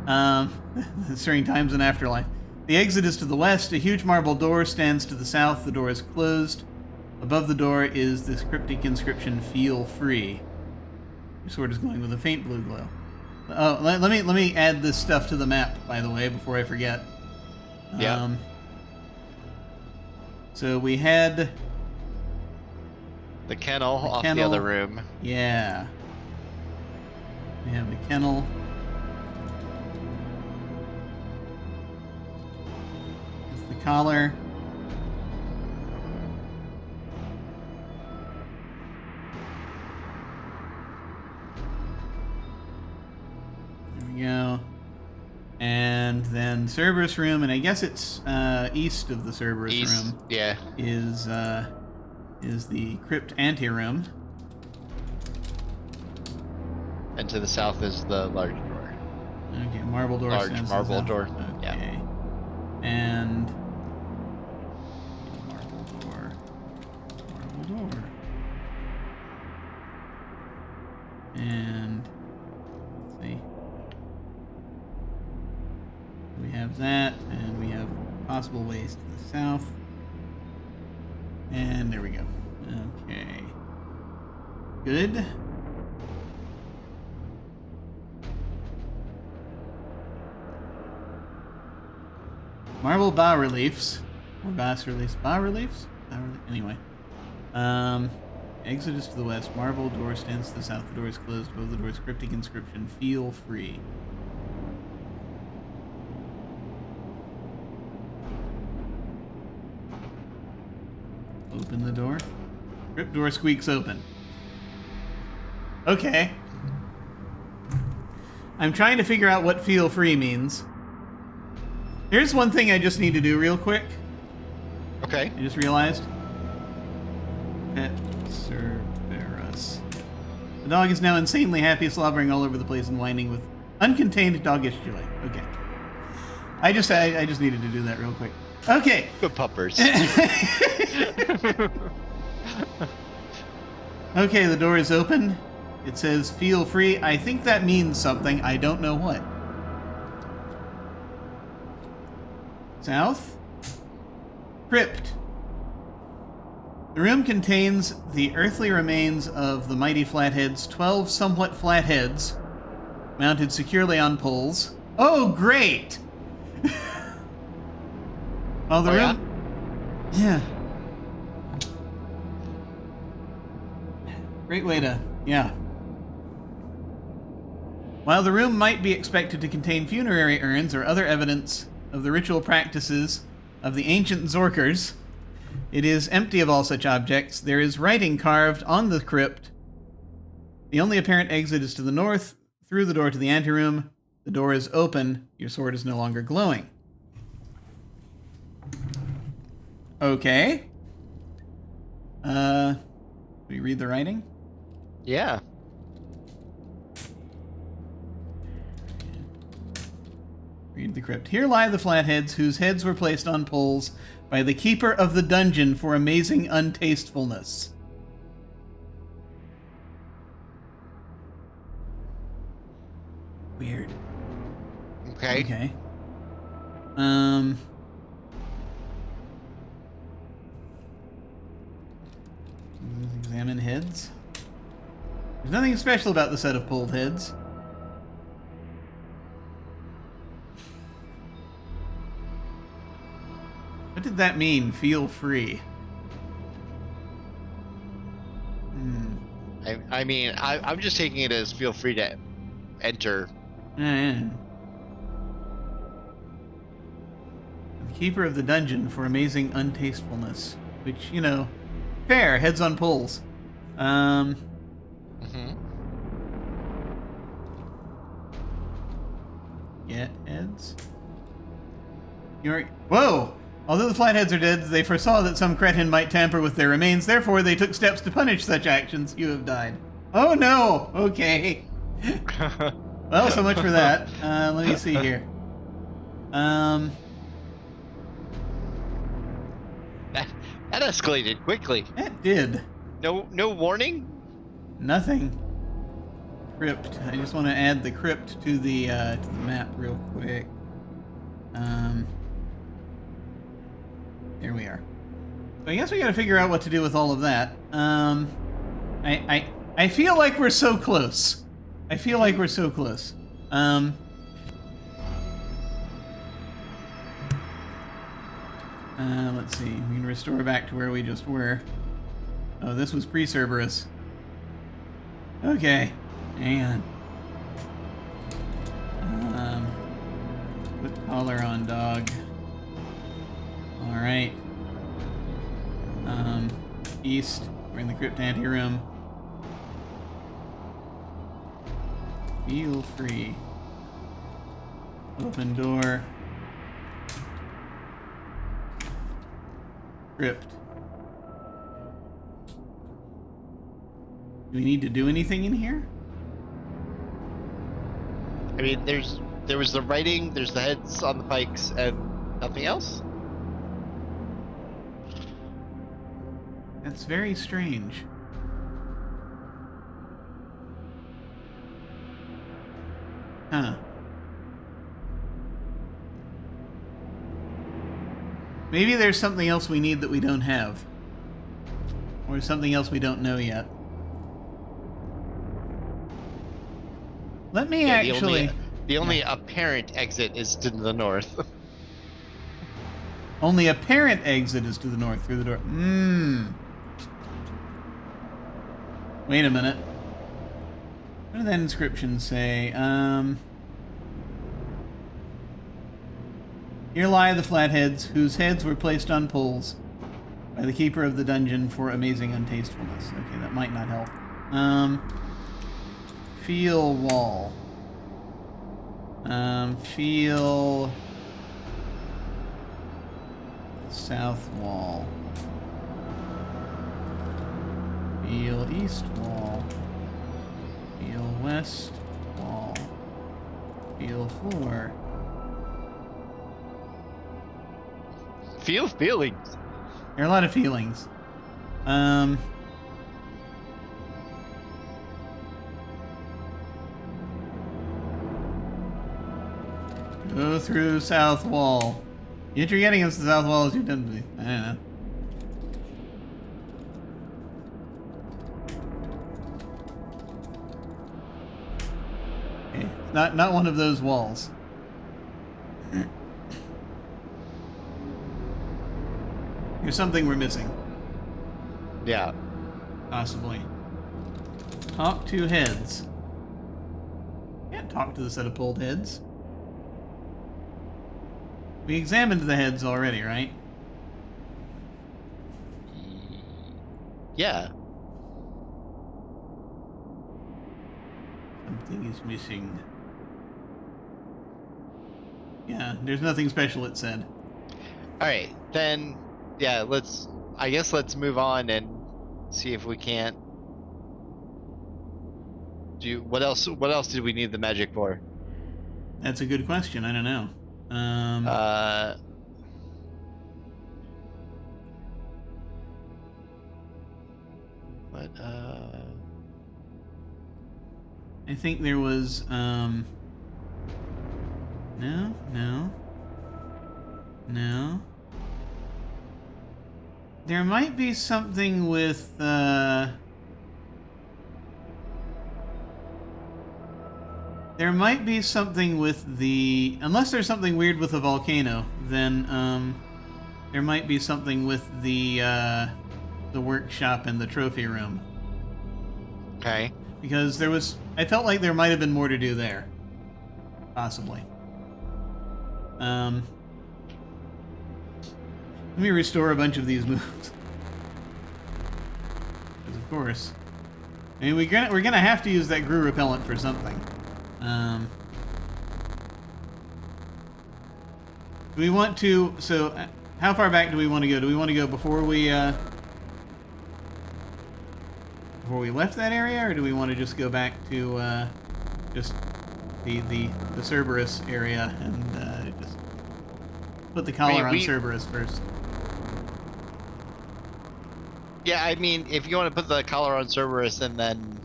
The stirring times and afterlife. The exit is to the west. A huge marble door stands to the south. The door is closed. Above the door is this cryptic inscription, "Feel free." Your sword is glowing with a faint blue glow. Oh, let me add this stuff to the map, by the way, before I forget. Yeah. So we had... The kennel off kennel. the other room. Yeah. We have the kennel. There's the collar. There we go. And then Cerberus room, and I guess it's east of the Cerberus room. Yeah. Is the crypt anteroom. And to the south is the large door. Okay, marble door. Large stands marble south. door, Okay. yeah. And marble door. Marble door. And let's see. We have that, and we have possible ways to the south. And there we go. Okay. Good. Marble bas reliefs. Or bas reliefs. Bas reliefs? Anyway. Exit is to the west. Marble door stands to the south. The door is closed. Above the door is cryptic inscription. Feel free. Open the door. Crypt door squeaks open. Okay. I'm trying to figure out what feel free means. Here's one thing I just need to do real quick. Okay. I just realized. Pet Cerberus. The dog is now insanely happy, slobbering all over the place and whining with uncontained doggish joy. Okay. I just needed to do that real quick. Okay. Good puppers. Okay, the door is open. It says feel free. I think that means something. I don't know what. South. Crypt. The room contains the earthly remains of the mighty Flatheads, 12 somewhat flatheads, mounted securely on poles. Oh, great! Well, the room... Yeah. Great way to, yeah. While the room might be expected to contain funerary urns or other evidence of the ritual practices of the ancient Zorkers, it is empty of all such objects. There is writing carved on the crypt. The only apparent exit is to the north, through the door to the anteroom. The door is open. Your sword is no longer glowing. Okay. Do we read the writing? Yeah. Read the crypt. Here lie the flatheads, whose heads were placed on poles by the keeper of the dungeon for amazing untastefulness. Weird. Okay. Okay. Examine heads. There's nothing special about the set of pulled heads. What did that mean? Feel free. I mean, I'm just taking it as feel free to enter. The keeper of the dungeon for amazing untastefulness. Which, you know, fair, heads on poles. Get heads? Whoa! Although the flatheads are dead, they foresaw that some cretin might tamper with their remains, therefore they took steps to punish such actions. You have died. Oh no! Okay. Well, so much for that. Let me see here. That escalated quickly. It did. No warning? Nothing. Crypt. I just want to add the crypt to the map real quick. There we are. So I guess we got to figure out what to do with all of that. I feel like we're so close. Let's see. We can restore back to where we just were. Oh, this was pre-Cerberus. Okay. Hang on. Put collar on dog. Alright. East. We're in the crypt anteroom. Feel free. Open door. Crypt. Do we need to do anything in here? I mean, there was the writing, there's the heads on the pikes, and nothing else? That's very strange. Huh. Maybe there's something else we need that we don't have. Or something else we don't know yet. Let me actually... The only apparent exit is to the north. Only apparent exit is to the north through the door. Wait a minute. What did that inscription say? Here lie the flatheads, whose heads were placed on poles by the keeper of the dungeon for amazing untastefulness. Okay, that might not help. Feel wall. Feel south wall. Feel east wall. Feel west wall. Feel floor. Feel feelings. There are a lot of feelings. Go through south wall. What you're getting is the south wall as you've done to me. I don't know. Okay. Not one of those walls. There's something we're missing. Yeah. Possibly. Talk to heads. Can't talk to the set of pulled heads. We examined the heads already, right? Yeah. Something is missing. Yeah, there's nothing special, it said. Alright, then, yeah, I guess let's move on and see if we can't do, what else did we need the magic for? That's a good question, I don't know. But, I think there was, no. There might be something with, there might be something with the... Unless there's something weird with the volcano, then, there might be something with the workshop and the trophy room. okay. Because there was... I felt like there might have been more to do there. Possibly. Let me restore a bunch of these moves. Because of course... I mean, we're gonna have to use that Grue repellent for something. Do we want to... So, how far back do we want to go? Do we want to go before we left that area, or do we want to just go back to just the Cerberus area and just put the collar on Cerberus first? Yeah, I mean, if you want to put the collar on Cerberus and then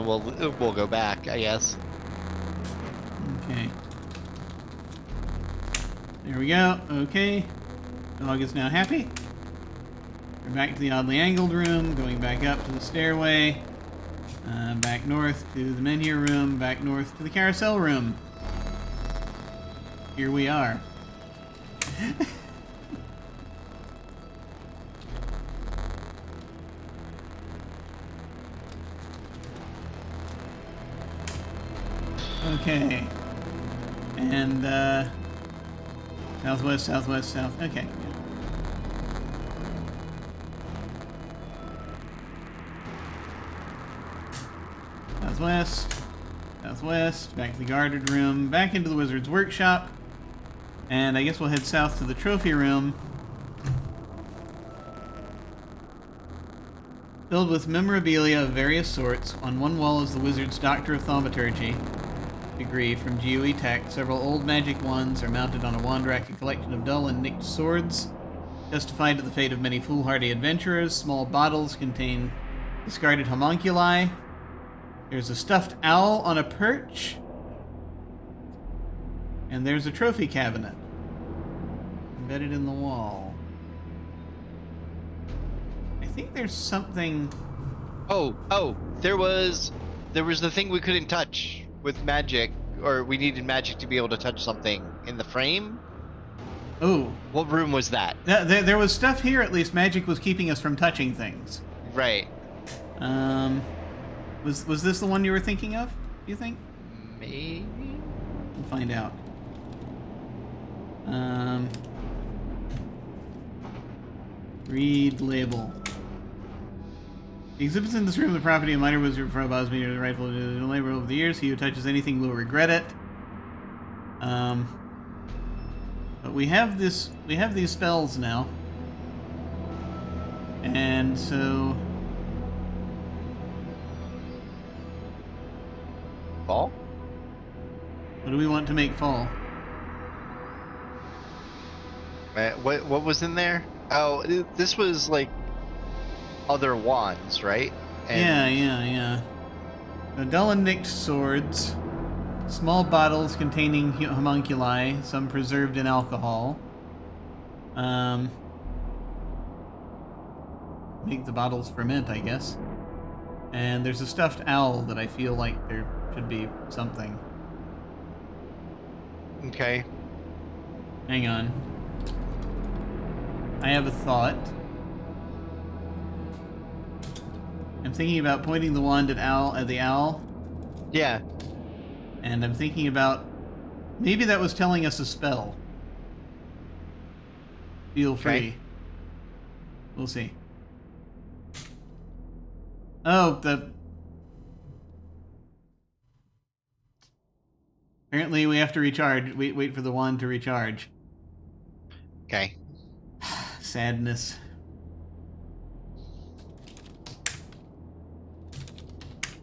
we'll go back, I guess. Okay. There we go. Okay. Dog is now happy. We're back to the oddly angled room, going back up to the stairway, back north to the Menhir room, back north to the carousel room. Here we are. Okay. And, southwest, south. Okay. Southwest, back to the guarded room, back into the wizard's workshop, and I guess we'll head south to the trophy room, filled with memorabilia of various sorts. On one wall is the wizard's Doctor of Thaumaturgy degree from GUE Tech. Several old magic wands are mounted on a wand rack, a collection of dull and nicked swords, testified to the fate of many foolhardy adventurers. Small bottles contain discarded homunculi. There's a stuffed owl on a perch. And there's a trophy cabinet embedded in the wall. I think there's something... Oh, there was the thing we couldn't touch with magic, or we needed magic to be able to touch something in the frame. Oh. What room was that? There was stuff here, at least. Magic was keeping us from touching things. Right. Was this the one you were thinking of, do you think? Maybe? We'll find out. Read label. The exhibits in this room, the property of minor Wizard of Frobozz, meaning the rightful labor over the years. He who touches anything will regret it. But we have these spells now. And so... Fall? What do we want to make fall? What was in there? Oh, this was like other wands, right? And Yeah. The dull and nicked swords, small bottles containing homunculi, some preserved in alcohol. Make the bottles ferment, I guess. And there's a stuffed owl that I feel like there should be something. Okay. Hang on. I have a thought. I'm thinking about pointing the wand at the owl. Yeah. And I'm thinking about maybe that was telling us a spell. Feel free. Okay. We'll see. Oh, apparently we have to recharge. Wait for the wand to recharge. Okay. Sadness.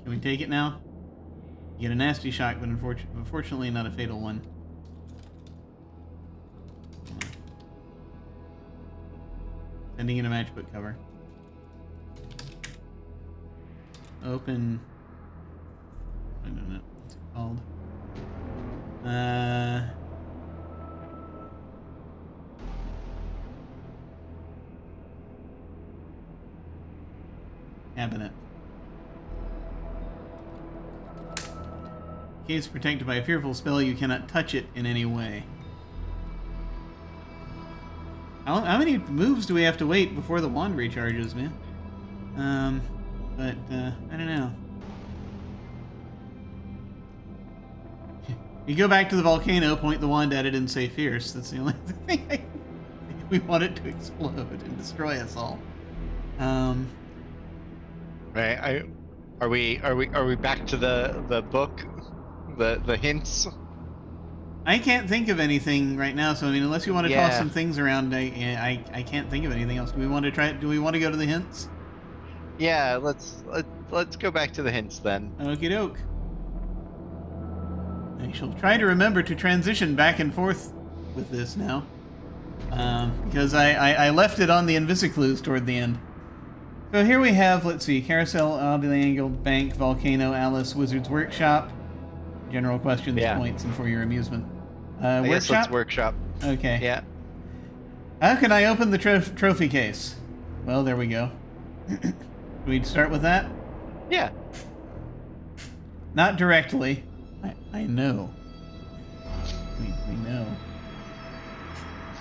Can we take it now? You get a nasty shock, but unfortunately not a fatal one. Sending in a matchbook cover. Open. I don't know. What's it called? Cabinet. Case protected by a fearful spell, you cannot touch it in any way. How many moves do we have to wait before the wand recharges, man? I don't know. You go back to the volcano, point the wand at it, and say fierce. That's the only thing we want it to explode and destroy us all. Right. Are we back to the book? The hints? I can't think of anything right now, so I mean, unless you want to toss some things around, I can't think of anything else. Do we want to try? Do we want to go to the hints? Yeah, let's go back to the hints then. Okie doke. I shall try to remember to transition back and forth with this now, because I left it on the Invisiclues toward the end. So here we have, let's see, Carousel, Oddly Angled, Bank, Volcano, Alice, Wizard's Workshop. General questions, points, and for your amusement. I workshop? guess let's workshop. Okay. Yeah. How can I open the trophy case? Well, there we go. Do we start with that? Yeah. Not directly. I know. We know.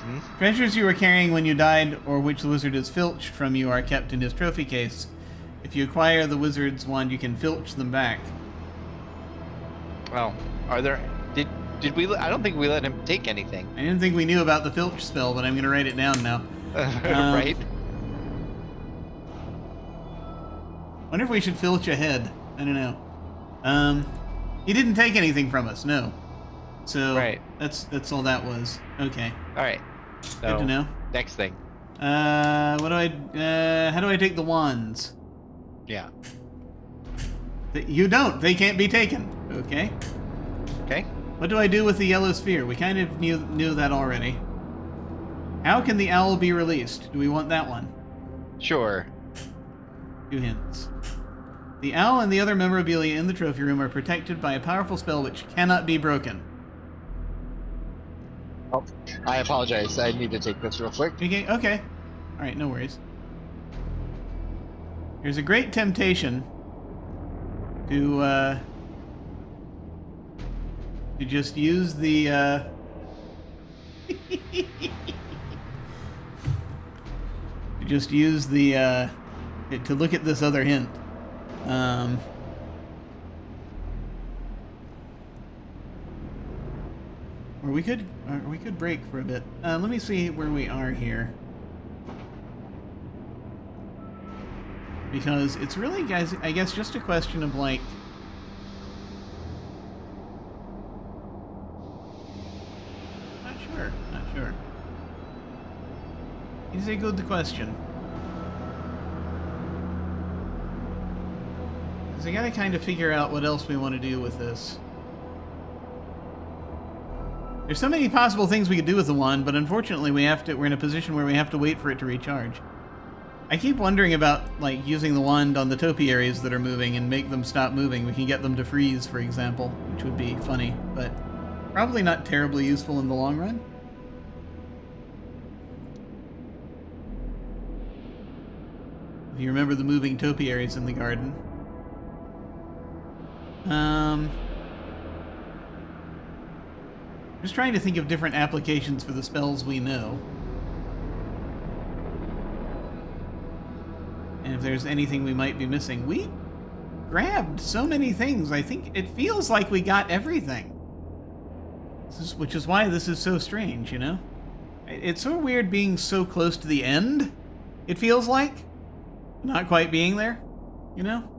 Mm-hmm. Treasures you were carrying when you died, or which the wizard has filched from you, are kept in his trophy case. If you acquire the wizard's wand, you can filch them back. Well, are there... Did we... I don't think we let him take anything. I didn't think we knew about the filch spell, but I'm going to write it down now. Right? Wonder if we should filch ahead. I don't know. He didn't take anything from us, no. So right. That's all that was. Okay. All right. So, good to know. Next thing. How do I take the wands? Yeah. You don't. They can't be taken. Okay. Okay. What do I do with the yellow sphere? We kind of knew that already. How can the owl be released? Do we want that one? Sure. 2 hints. The owl and the other memorabilia in the trophy room are protected by a powerful spell which cannot be broken. Oh, I apologize. I need to take this real quick. Okay. All right, no worries. There's a great temptation to just use the to look at this other hint. Or we could break for a bit. Let me see where we are here. Because it's really, guys, I guess just a question of like... Not sure. It's a good question. Because I gotta kind of figure out what else we want to do with this. There's so many possible things we could do with the wand, but unfortunately we're in a position where we have to wait for it to recharge. I keep wondering about, like, using the wand on the topiaries that are moving and make them stop moving. We can get them to freeze, for example, which would be funny, but probably not terribly useful in the long run. If you remember the moving topiaries in the garden. Just trying to think of different applications for the spells we know. And if there's anything we might be missing. We grabbed so many things. I think it feels like we got everything. Which is why this is so strange, you know? It's so weird being so close to the end, it feels like. Not quite being there, you know?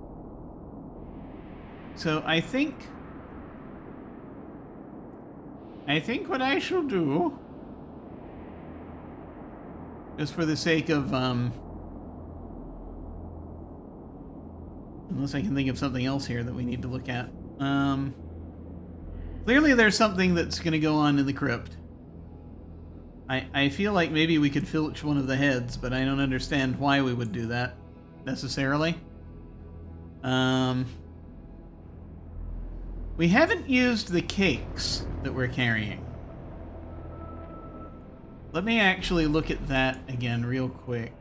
So I think what I shall do, just for the sake of, unless I can think of something else here that we need to look at. Clearly there's something that's going to go on in the crypt. I feel like maybe we could filch one of the heads, but I don't understand why we would do that, necessarily. We haven't used the cakes that we're carrying. Let me actually look at that again real quick.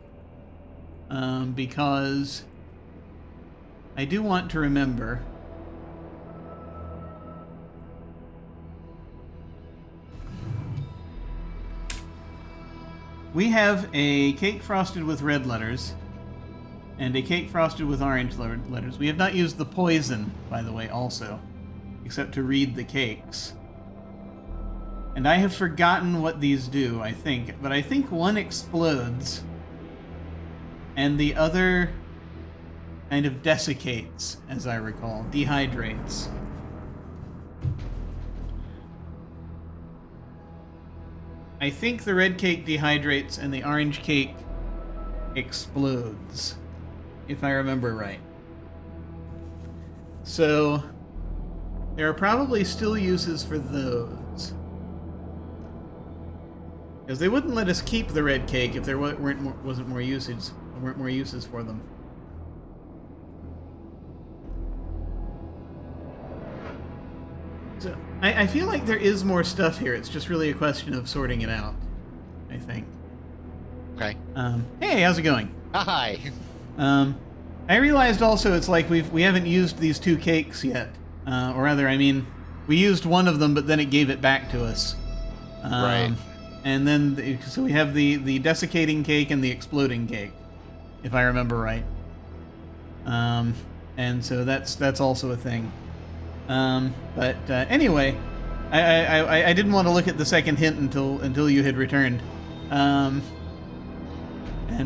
Because I do want to remember. We have a cake frosted with red letters and a cake frosted with orange letters. We have not used the poison, by the way, also, except to read the cakes. And I have forgotten what these do, I think, but I think one explodes and the other kind of desiccates, as I recall, dehydrates. I think the red cake dehydrates and the orange cake explodes, if I remember right. So there are probably still uses for those. Because they wouldn't let us keep the red cake if there weren't more uses for them. So, I feel like there is more stuff here. It's just really a question of sorting it out, I think. Okay. Hey, how's it going? Hi. I realized also it's like we haven't used these two cakes yet. Or rather, I mean, we used one of them, but then it gave it back to us. Right. And then, so we have the desiccating cake and the exploding cake, if I remember right. And so that's also a thing. But anyway, I didn't want to look at the second hint until you had returned. And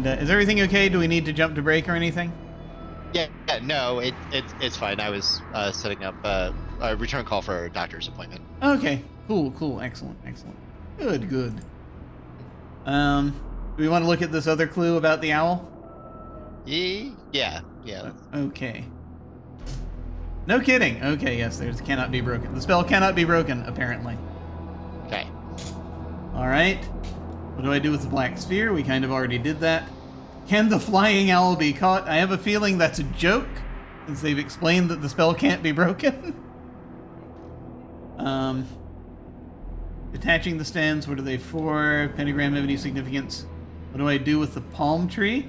is everything okay? Do we need to jump to break or anything? Yeah, no, it's fine. I was setting up a return call for a doctor's appointment. Okay, cool, excellent. Good. Do we want to look at this other clue about the owl? Yeah. Okay. No kidding. Okay, yes, there's cannot be broken. The spell cannot be broken, apparently. Okay. Alright. What do I do with the black sphere? We kind of already did that. Can the flying owl be caught? I have a feeling that's a joke, since they've explained that the spell can't be broken. Detaching the stands, what are they for? Pentagram have any significance? What do I do with the palm tree?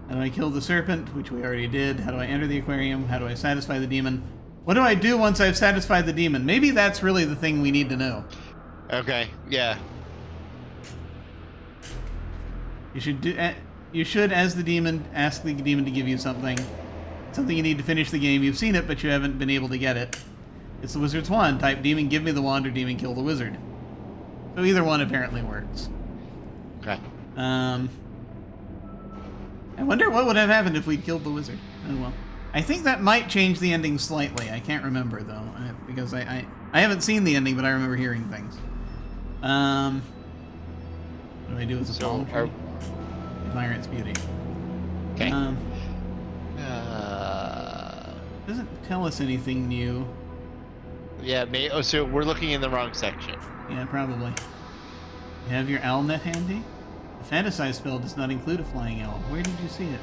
How do I kill the serpent, which we already did? How do I enter the aquarium? How do I satisfy the demon? What do I do once I've satisfied the demon? Maybe that's really the thing we need to know. Okay, yeah. You should, as the demon, ask the demon to give you something. Something you need to finish the game. You've seen it, but you haven't been able to get it. It's the wizard's wand. Type demon, give me the wand, or demon, kill the wizard. So either one apparently works. Okay. I wonder what would have happened if we'd killed the wizard. Oh well. I think that might change the ending slightly. I can't remember, though, because I haven't seen the ending, but I remember hearing things. What do I do with the palm tree? Admire its beauty. Okay. Doesn't tell us anything new. Yeah, so we're looking in the wrong section. Yeah, probably. You have your owl net handy? The fantasize spell does not include a flying owl. Where did you see it?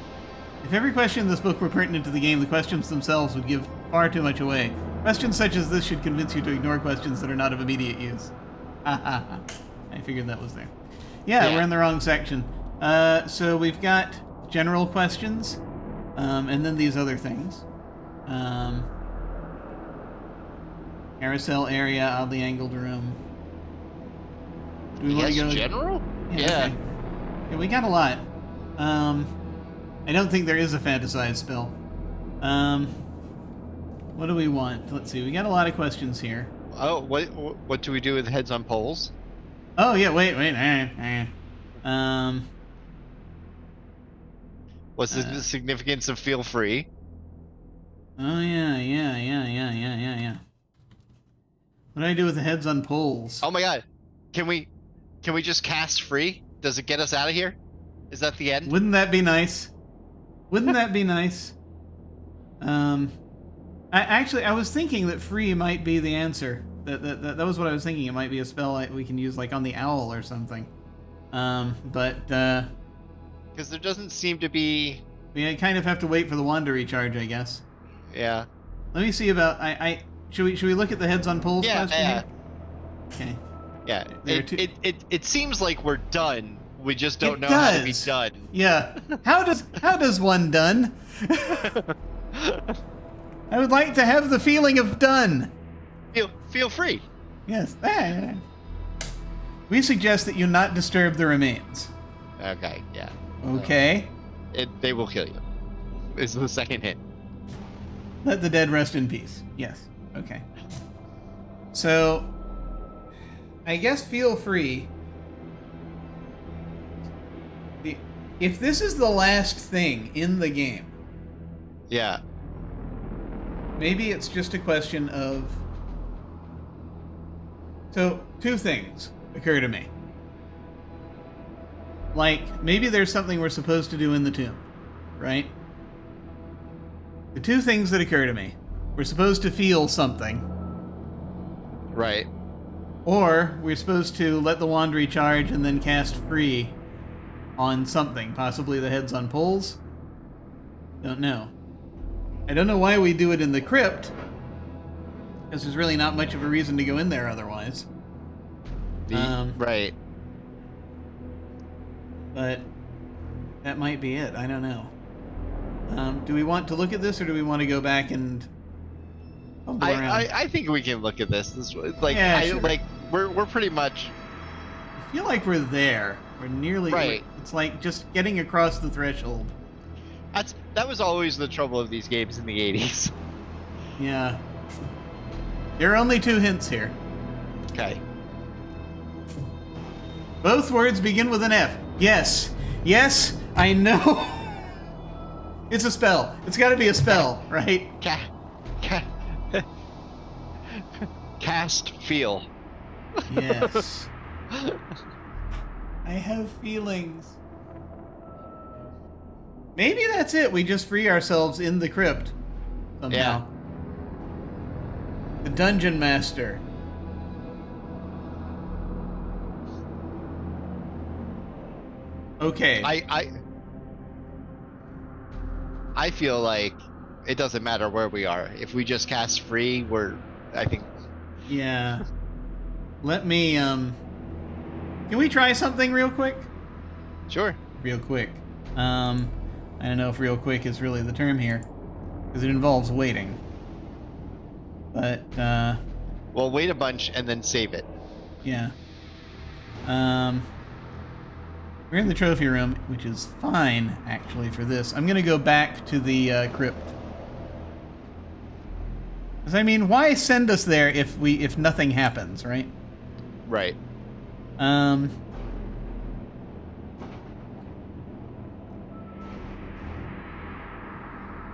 If every question in this book were pertinent to the game, the questions themselves would give far too much away. Questions such as this should convince you to ignore questions that are not of immediate use. I figured that was there. Yeah, we're in the wrong section. So we've got general questions, and then these other things. Carousel area, oddly angled room. Do we want to go general? Yeah. Okay. Yeah, we got a lot. I don't think there is a fantasized spell. What do we want? Let's see. We got a lot of questions here. Oh, what do we do with heads on poles? Oh yeah, wait. What's the significance of feel free? Oh yeah. What do I do with the heads on poles? Oh my god. Can we just cast free? Does it get us out of here? Is that the end? Wouldn't that be nice? Wouldn't that be nice? I was thinking that free might be the answer. That was what I was thinking. It might be a spell we can use like on the owl or something. But because there doesn't seem to be. we kind of have to wait for the wand to recharge, I guess. Yeah. Let me see about should we look at the heads on poles question Yeah. here? Okay. Yeah. There It seems like we're done. We just don't It know how to be does. done. Yeah. How does one done? I would like to have the feeling of done. Feel free. Yes. We suggest that you not disturb the remains. Okay. Yeah. Okay. They will kill you. Is the second hint. Let the dead rest in peace. Yes. Okay. So, I guess feel free. If this is the last thing in the game, Yeah. maybe it's just a question of... So, two things occur to me. Like, maybe there's something we're supposed to do in the tomb, right? The two things that occur to me. We're supposed to feel something, Right. or we're supposed to let the wand recharge and then cast free on something, possibly the heads on poles. Don't know. I don't know why we do it in the crypt, because there's really not much of a reason to go in there otherwise. Right. But that might be it. I don't know. Do we want to look at this, or do we want to go back and fumble around? I think we can look at this. Like Yeah, sure. like we're pretty much I feel like we're there. We're nearly Right. It's like just getting across the threshold. that was always the trouble of these games in the 80s. Yeah. There are only two hints here. Okay. Both words begin with an F. Yes. Yes, I know. It's a spell. It's got to be a spell, right? Cast feel. Yes. I have feelings. Maybe that's it. We just free ourselves in the crypt somehow. Yeah. The Dungeon Master. Okay. I feel like it doesn't matter where we are. If we just cast free, I think. Yeah. Let me, can we try something real quick? Sure. Real quick. I don't know if real quick is really the term here, because it involves waiting. But, Well, wait a bunch and then save it. yeah. We're in the trophy room, which is fine, actually, for this. I'm gonna go back to the, crypt. Because, I mean, why send us there if nothing happens, right? Right.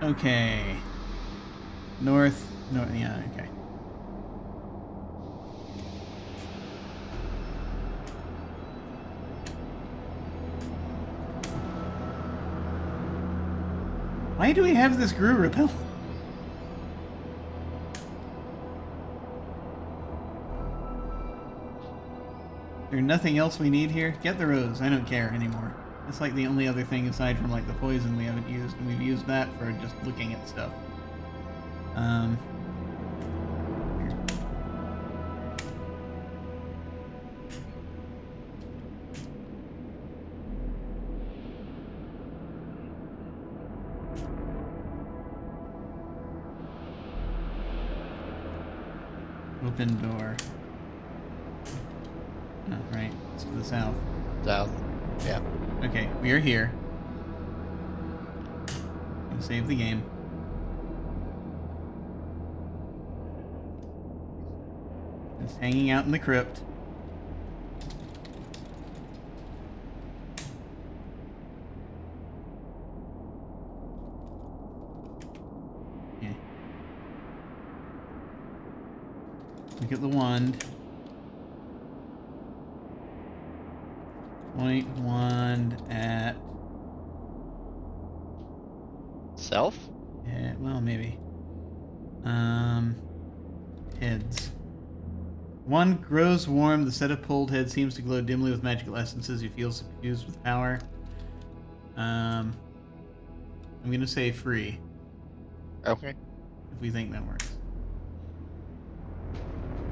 Okay. North, yeah, okay. Why do we have this Gru repel? Is there nothing else we need here? Get the rose. I don't care anymore. It's like the only other thing aside from like the poison we haven't used, and we've used that for just looking at stuff. Here. Open door. Oh, right. It's to the south. South. Yeah. Okay, we are here. Save the game. Just hanging out in the crypt. Yeah. Look at the wand. Point wand at... Self? Yeah, well, maybe. Heads. One grows warm. The set of pulled heads seems to glow dimly with magical essences. You feel suffused with power. I'm gonna say free. Okay. If we think that works.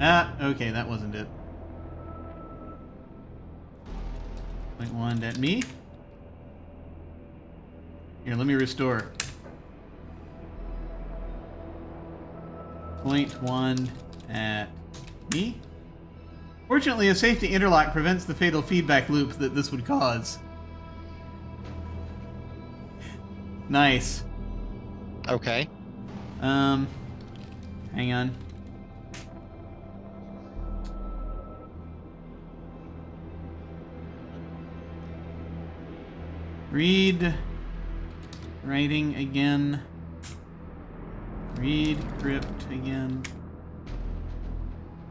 Ah, okay, that wasn't it. Point wand at me. Here, let me restore. Point wand at me. Fortunately, a safety interlock prevents the fatal feedback loop that this would cause. Nice. Okay. Hang on. Read writing again. Read crypt again.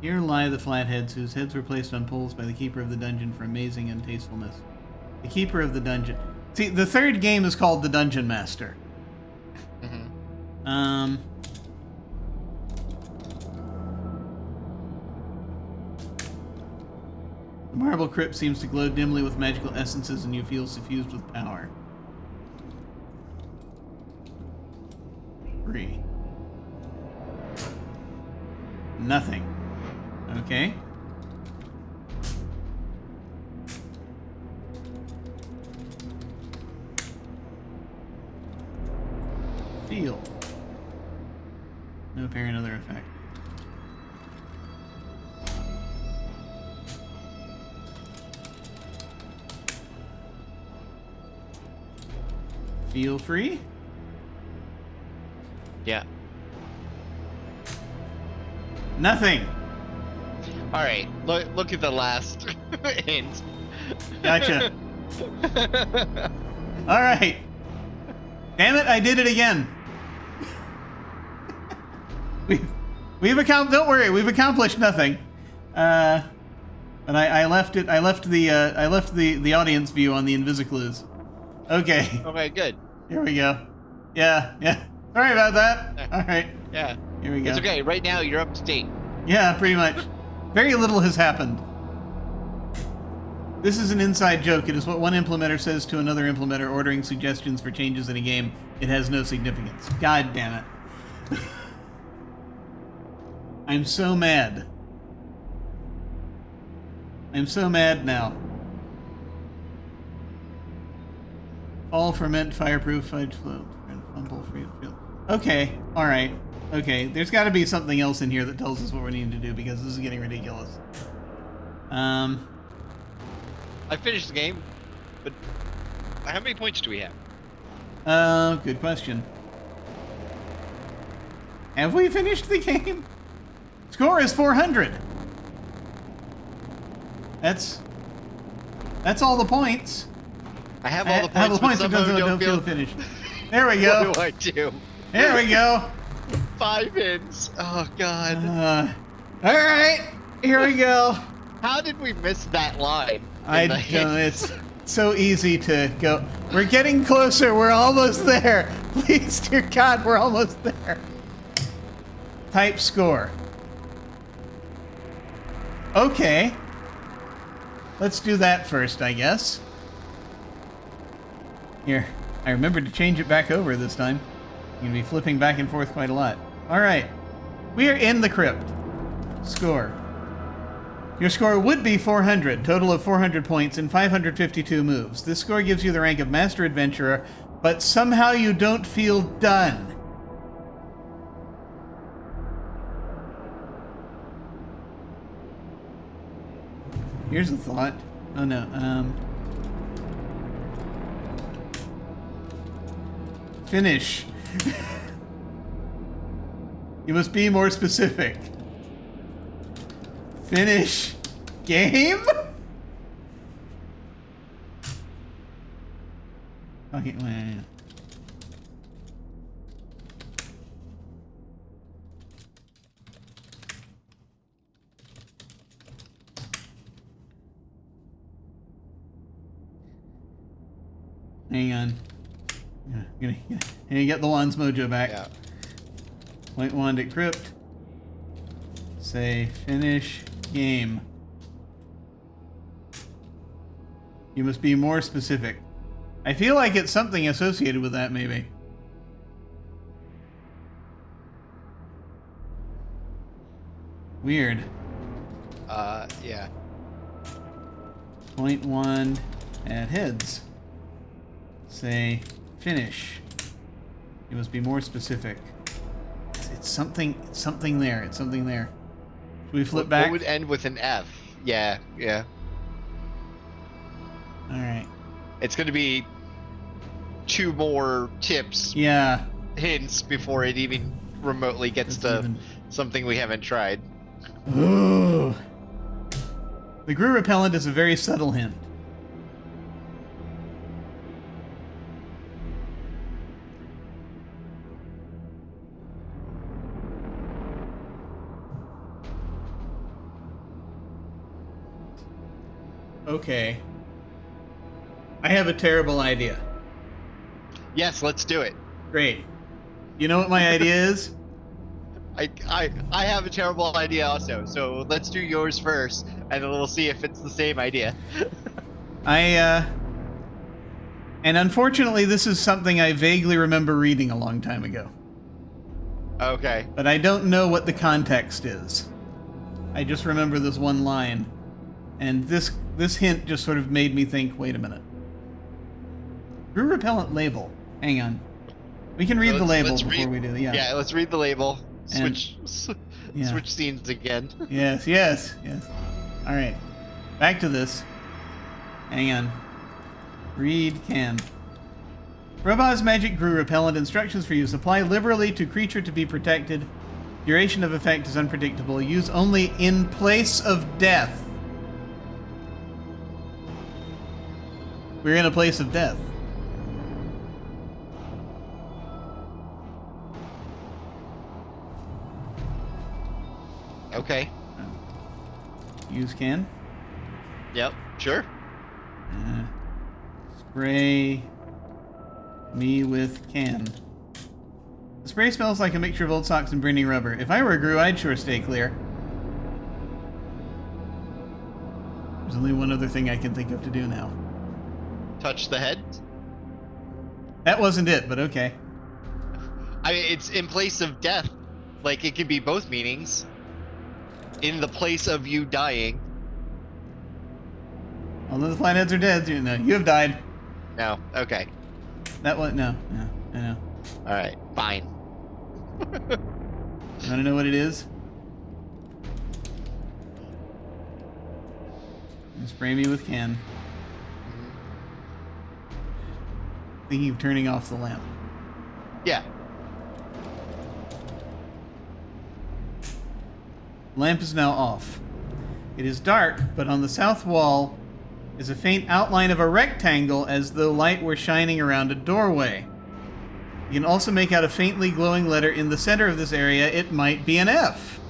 Here lie the flatheads, whose heads were placed on poles by the keeper of the dungeon for amazing untastefulness. The keeper of the dungeon. See, the third game is called the Dungeon Master. Mm-hmm. The marble crypt seems to glow dimly with magical essences, and you feel suffused with power. Free. Nothing. Okay. Feel. No apparent other effect. Feel free? Yeah. Nothing. All right. Look at the last hint. Gotcha. All right. Damn it! I did it again. We've accomplished. Don't worry, we've accomplished nothing. But I left it. I left the audience view on the Invisiclues. Okay. Okay, good. Here we go. Yeah. Sorry about that. All right. Yeah. Here we go. It's okay. Right now, you're up to date. Yeah, pretty much. Very little has happened. This is an inside joke. It is what one implementer says to another implementer ordering suggestions for changes in a game. It has no significance. God damn it. I'm so mad. I'm so mad now. All ferment, fireproof, fudge float, fumble, free field. Okay, alright. Okay, there's got to be something else in here that tells us what we need to do, because this is getting ridiculous. I finished the game, but how many points do we have? Good question. Have we finished the game? Score is 400. That's all the points. I have all the points, but some of them don't feel finished. There we go. What do I do? There we go. 5 hits. Oh, God. All right, here we go. How did we miss that line? I don't know. It's so easy to go. We're getting closer. We're almost there. Please, dear God, we're almost there. Type score. Okay. Let's do that first, I guess. Here, I remembered to change it back over this time. I'm going to be flipping back and forth quite a lot. All right. We are in the crypt. Score. Your score would be 400, total of 400 points and 552 moves. This score gives you the rank of Master Adventurer, but somehow you don't feel done. Here's a thought. Oh no, Finish. You must be more specific. Finish game? Okay, well, hang on. I'm gonna get the wand's mojo back. Yeah. Point wand at crypt. Say finish game. You must be more specific. I feel like it's something associated with that, maybe. Weird. Yeah. Point wand at heads. Say finish. You must be more specific. It's something there. It's something there. Should we flip back? What would end with an F? Yeah, yeah. All right. It's going to be 2 more tips, Yeah. hints before it even remotely gets to something we haven't tried. Ooh. The Grue repellent is a very subtle hint. Okay. I have a terrible idea. Yes, let's do it. Great. You know what my idea is? I have a terrible idea also, so let's do yours first, and then we'll see if it's the same idea. And unfortunately, this is something I vaguely remember reading a long time ago. Okay. But I don't know what the context is. I just remember this one line. And this hint just sort of made me think, wait a minute. Grue repellent label. Hang on. We can read the label before we do that. Yeah. Yeah, let's read the label. And- Switch scenes again. Yes. All right. Back to this. Hang on. Read can. Frobozz magic Grue repellent instructions for use. Apply liberally to creature to be protected. Duration of effect is unpredictable. Use only in place of death. We're in a place of death. Okay. Use can. Yep, sure. Spray me with can. The spray smells like a mixture of old socks and burning rubber. If I were a Grue, I'd sure stay clear. There's only one other thing I can think of to do now. Touch the head. That wasn't it, but okay. I mean, it's in place of death. Like, it could be both meanings. In the place of you dying. Although the flatheads are dead, you have died. No, okay. That was no, I know. Alright, fine. You want to know what it is? Spray me with can. Thinking of turning off the lamp. Yeah. Lamp is now off. It is dark, but on the south wall is a faint outline of a rectangle as though light were shining around a doorway. You can also make out a faintly glowing letter in the center of this area. It might be an F.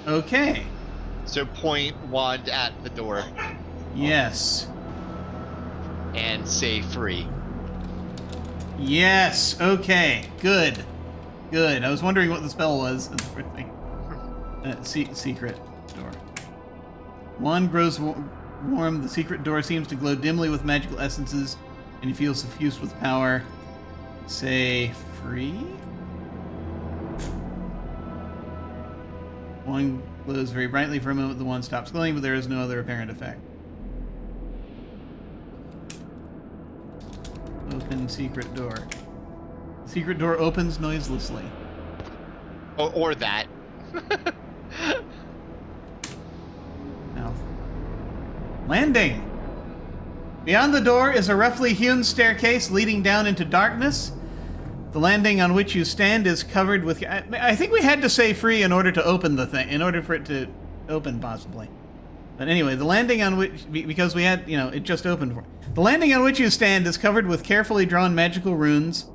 Okay. So point wand at the door Yes. and say free. Yes. Okay. Good. Good. I was wondering what the spell was. Secret door. Wand grows warm. The secret door seems to glow dimly with magical essences, and you feel suffused with power. Say free? Wand glows very brightly for a moment. The wand stops glowing, but there is no other apparent effect. Open secret door. Secret door opens noiselessly. Or that. Now, landing. Beyond the door is a roughly hewn staircase leading down into darkness. The landing on which you stand is covered with... I think we had to say free in order to open the thing, in order for it to open, possibly. But anyway, the landing on which... Because we had, it just opened for... The landing on which you stand is covered with carefully drawn magical runes,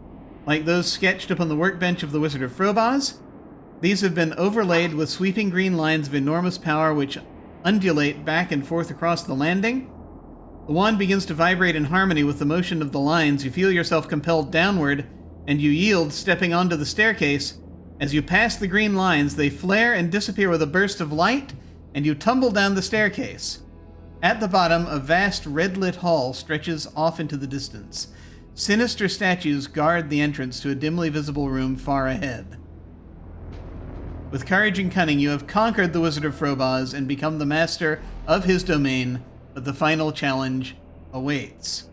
like those sketched upon the workbench of the Wizard of Frobozz. These have been overlaid with sweeping green lines of enormous power which undulate back and forth across the landing. The wand begins to vibrate in harmony with the motion of the lines. You feel yourself compelled downward, and you yield, stepping onto the staircase. As you pass the green lines, they flare and disappear with a burst of light, and you tumble down the staircase. At the bottom, a vast red-lit hall stretches off into the distance. Sinister statues guard the entrance to a dimly visible room far ahead. With courage and cunning, you have conquered the Wizard of Frobozz and become the master of his domain, but the final challenge awaits.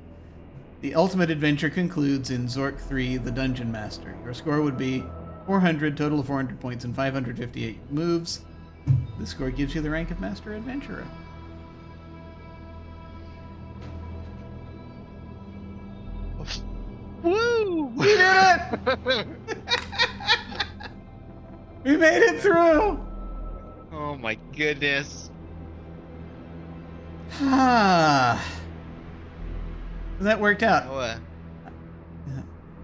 The ultimate adventure concludes in Zork 3, the Dungeon Master. Your score would be 400, total of 400 points, and 558 moves. This score gives you the rank of Master Adventurer. Woo! We did it! We made it through! Oh my goodness. That worked out. Oh,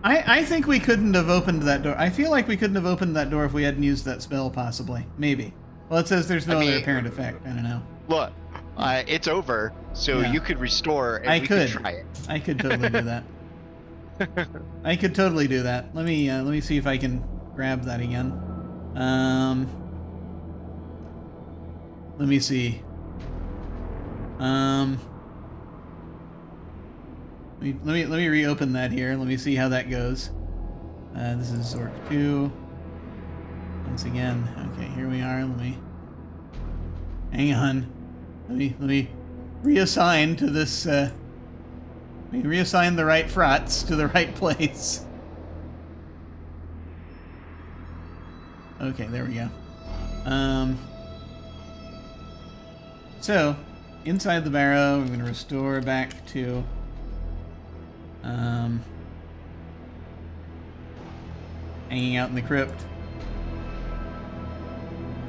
I think we couldn't have opened that door. I feel like we couldn't have opened that door if we hadn't used that spell, possibly. Maybe. Well, it says there's no other apparent effect. I don't know. Look, it's over, so you could restore and we could try it. I could totally do that. I could totally do that. Let me see if I can grab that again. Let me see. Let me reopen that here. Let me see how that goes. This is Zork 2. Once again. Okay, here we are. Hang on. Let me reassign to this. Let me reassign the right frots to the right place. Okay, there we go. So, inside the barrow, we're going to restore back to hanging out in the crypt.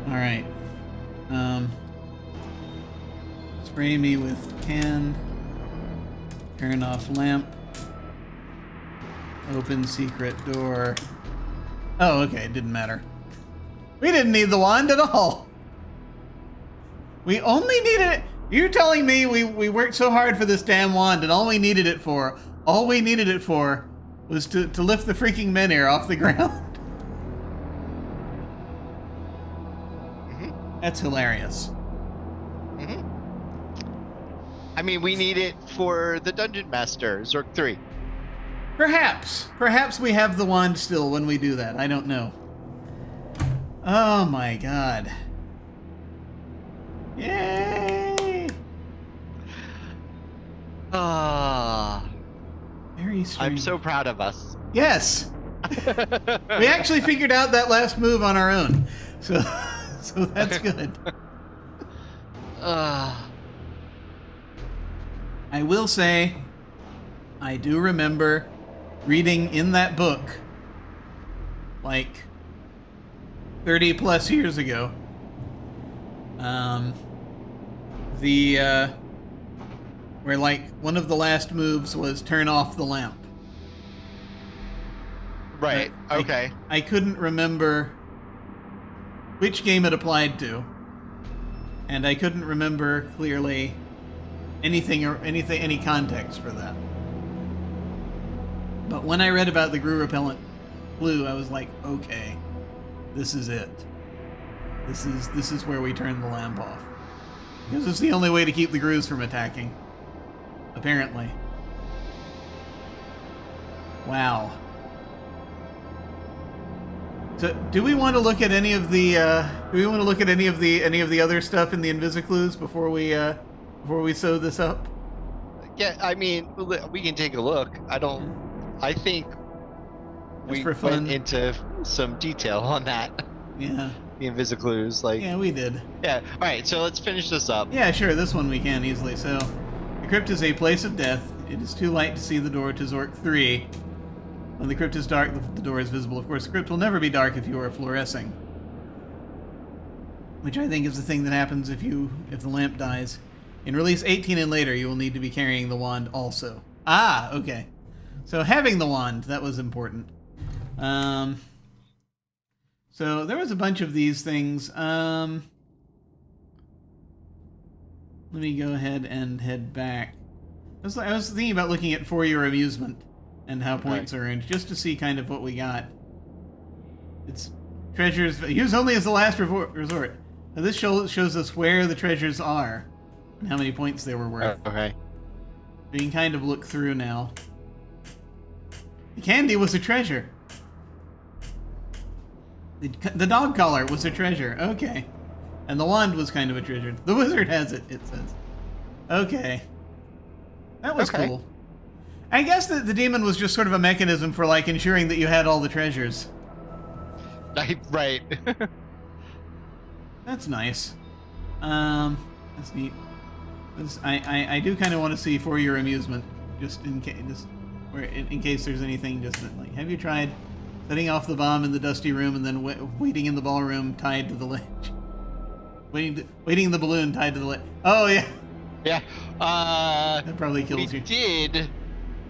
Alright. Spray me with can. Turn off lamp. Open secret door. Oh, okay, it didn't matter. We didn't need the wand at all. We only needed it. You're telling me we worked so hard for this damn wand and all we needed it for was to lift the freaking menhir off the ground. That's hilarious. I mean, we need it for the Dungeon Master, Zork 3. Perhaps we have the wand still when we do that. I don't know. Oh my god. Yay! Very strange. I'm so proud of us. Yes! We actually figured out that last move on our own. So that's good. I will say, I do remember reading in that book, like 30 plus years ago, where like one of the last moves was turn off the lamp. Right, okay. I couldn't remember which game it applied to, and I couldn't remember clearly any context for that. But when I read about the Grue Repellent clue, I was like, okay, this is it. This is where we turn the lamp off. Because it's the only way to keep the Grues from attacking. Apparently. Wow. So, do we want to look at any of the other stuff in the Invisiclues before we sew this up? Yeah, I mean, we can take a look. I think we went into some detail on that. Yeah. The Invisiclues, like. Yeah, we did. Yeah. All right, so let's finish this up. Yeah, sure. This one we can easily. So, the crypt is a place of death. It is too light to see the door to Zork 3. When the crypt is dark, the door is visible. Of course, the crypt will never be dark if you are fluorescing. Which I think is the thing that happens if the lamp dies. In release 18 and later, you will need to be carrying the wand also. Ah, okay. So having the wand, that was important. So there was a bunch of these things. Let me go ahead and head back. I was thinking about looking at For Your Amusement and how points are earned, just to see kind of what we got. It's treasures used only as the last resort. Now this shows us where the treasures are and how many points they were worth. Okay. We can kind of look through now. The candy was a treasure. The dog collar was a treasure. Okay. And the wand was kind of a treasure. The wizard has it, it says. Okay. That was cool. I guess that the demon was just sort of a mechanism for, like, ensuring that you had all the treasures. Right. That's nice. That's neat. I do kind of want to see For Your Amusement, just in case there's anything just that, like, have you tried setting off the bomb in the dusty room and then waiting in the ballroom tied to the ledge? Waiting the balloon tied to the ledge. Oh yeah. Yeah. That probably kills you. We did.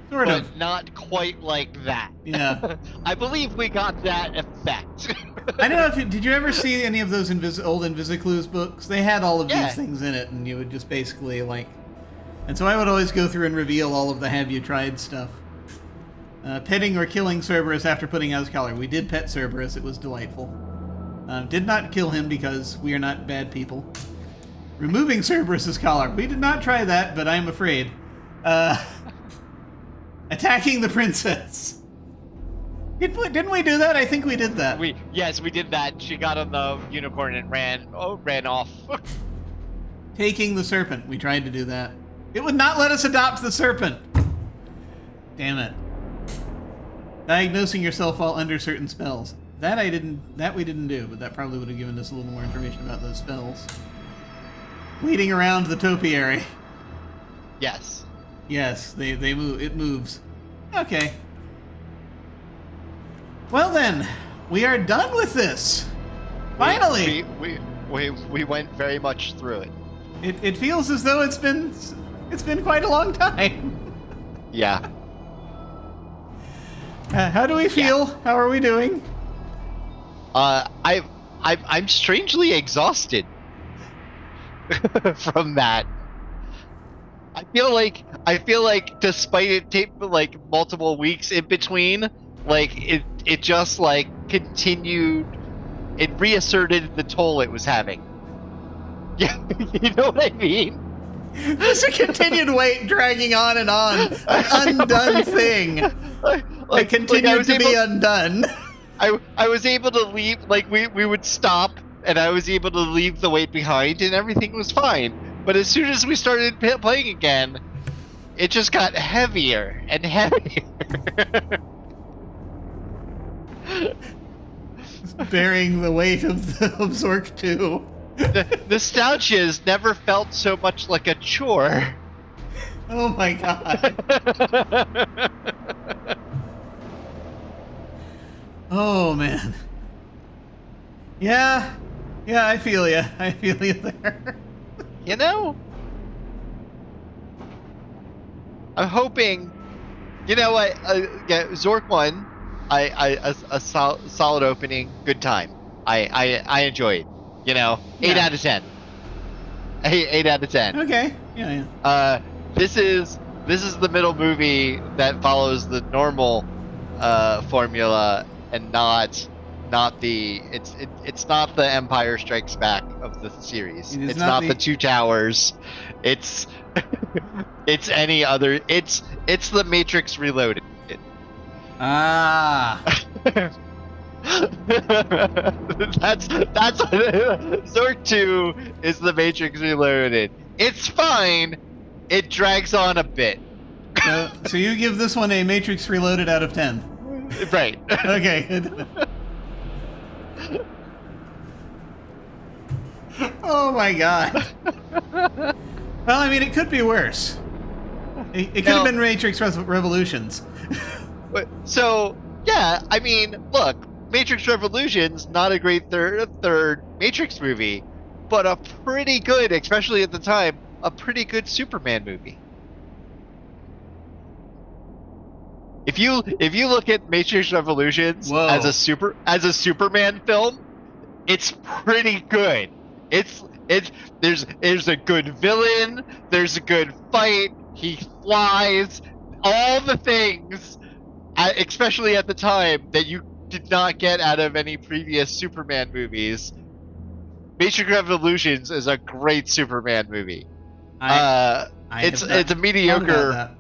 Sort but of. not quite like that. Yeah. I believe we got that effect. I don't know if did you ever see any of those old Invisiclues books? They had all of these things in it, and you would just basically like. And so I would always go through and reveal all of the have you tried stuff. Petting or killing Cerberus after putting out his collar. We did pet Cerberus. It was delightful. Did not kill him because we are not bad people. Removing Cerberus's collar. We did not try that, but I'm afraid. Attacking the princess. Didn't we do that? I think we did that. Yes, we did that. She got on the unicorn and ran off. Taking the serpent. We tried to do that. It would not let us adopt the serpent. Damn it. Diagnosing yourself while under certain spells. That we didn't do, but that probably would have given us a little more information about those spells. Leading around the topiary. Yes. Yes, they move. It moves. Okay. Well then, we are done with this. Finally. We went very much through it. It feels as though it's been quite a long time. Yeah. How do we feel? Yeah. How are we doing? I'm strangely exhausted from that. I feel like despite it taking like multiple weeks in between, like it just like continued. It reasserted the toll it was having. Yeah, you know what I mean? Just a continued wait dragging on and on. An undone thing. It continued to be undone. I was able to leave, like we would stop and I was able to leave the weight behind and everything was fine. But as soon as we started playing again, it just got heavier and heavier. Bearing the weight of Zork 2. Nostalgia has never felt so much like a chore. Oh my god. Oh man. Yeah, I feel you. I feel you there. You know? I'm hoping. You know what? Yeah, Zork 1. A solid opening. Good time. I enjoyed. You know, 8 out of 10. 8 out of 10. Okay. Yeah. This is the middle movie that follows the normal formula and not the it's not the Empire Strikes Back of the series. It's not the Two Towers. It's it's any other. It's the Matrix Reloaded. Ah. that's Zork 2 is the Matrix Reloaded. It's fine. It drags on a bit. So you give this one a Matrix Reloaded out of 10. Right. Okay. Good. Oh my god. Well, I mean, it could be worse. It could have been Matrix Revolutions. So, yeah, I mean, look, Matrix Revolutions, not a great third Matrix movie, but a pretty good, especially at the time, a pretty good Superman movie. If you look at Matrix Revolutions as a Superman film, it's pretty good. There's a good villain, there's a good fight, he flies, all the things, especially at the time, that you did not get out of any previous Superman movies. Matrix Revolutions is a great Superman movie. It's a mediocre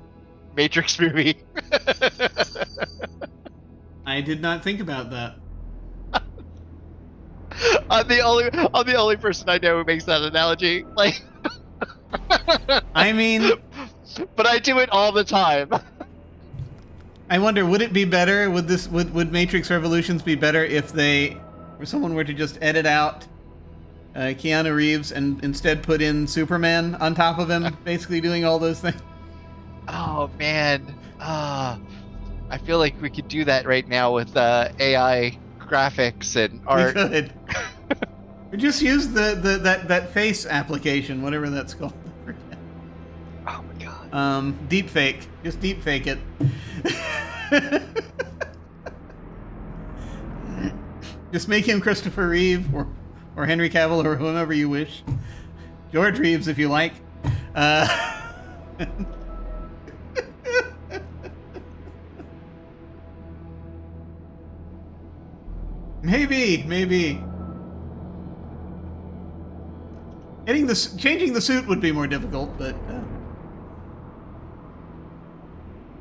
Matrix movie. I did not think about that. I'm the only person I know who makes that analogy. Like, I mean, but I do it all the time. I wonder, would it be better? Would Matrix Revolutions be better if someone were to just edit out Keanu Reeves and instead put in Superman on top of him, basically doing all those things? Oh man, I feel like we could do that right now with AI graphics and art. We could. Or just use that face application, whatever that's called. Oh my god. Deep fake. Just deep fake it. Just make him Christopher Reeve or Henry Cavill or whomever you wish. George Reeves, if you like. Maybe. Changing the suit would be more difficult, but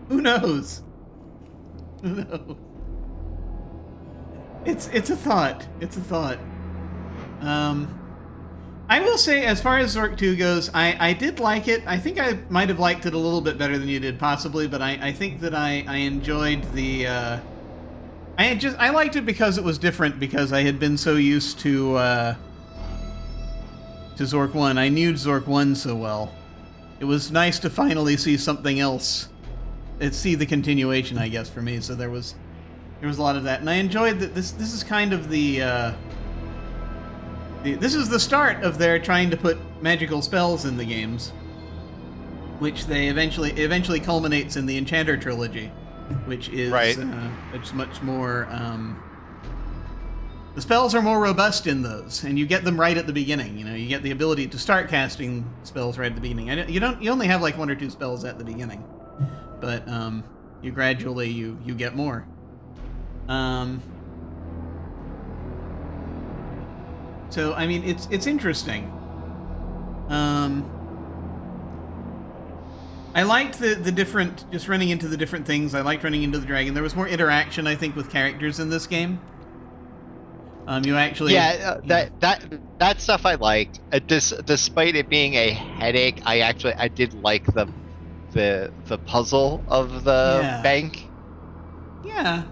who knows? Who knows? It's a thought. It's a thought. I will say, as far as Zork 2 goes, I did like it. I think I might have liked it a little bit better than you did, possibly, but I think that I enjoyed the. I liked it because it was different, because I had been so used to Zork 1. I knew Zork 1 so well. It was nice to finally see something else. See the continuation, I guess, for me. So there was a lot of that, and I enjoyed that. This is kind of this is the start of their trying to put magical spells in the games, which they eventually culminates in the Enchanter trilogy, which is right. It's much more. The spells are more robust in those, and you get them right at the beginning. You know, you get the ability to start casting spells right at the beginning. You only have like 1 or 2 spells at the beginning, but you gradually you get more. So I mean, it's interesting. I liked the different, just running into the different things. I liked running into the dragon. There was more interaction, I think, with characters in this game. You actually... that stuff I liked. Despite it being a headache, I did like the puzzle of the bank. Yeah.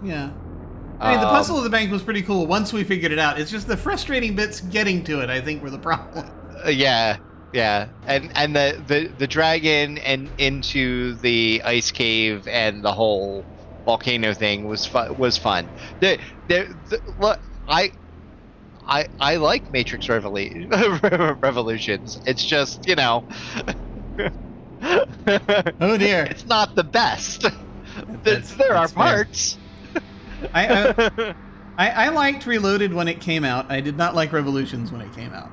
I mean, the puzzle of the bank was pretty cool once we figured it out. It's just the frustrating bits getting to it, I think, were the problem. Yeah, and the dragon and into the ice cave and the whole volcano thing was fun. Look, I like Matrix Revolutions. It's just, you know. Oh dear. It's not the best. There are parts. I liked Reloaded when it came out. I did not like Revolutions when it came out.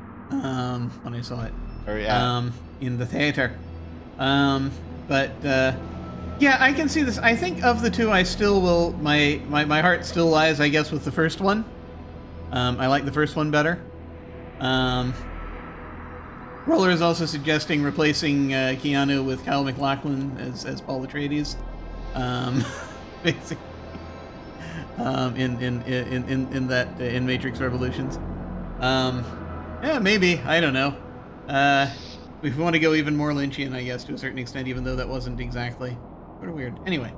When I saw it. Oh yeah. In the theater. But yeah, I can see this. I think of the two, I still will. My heart still lies, I guess, with the first one. I like the first one better. Roller is also suggesting replacing Keanu with Kyle MacLachlan as Paul Atreides. Basically, in Matrix Revolutions. Yeah, maybe, I don't know. We want to go even more Lynchian, I guess, to a certain extent, even though that wasn't exactly sort of weird. Anyway,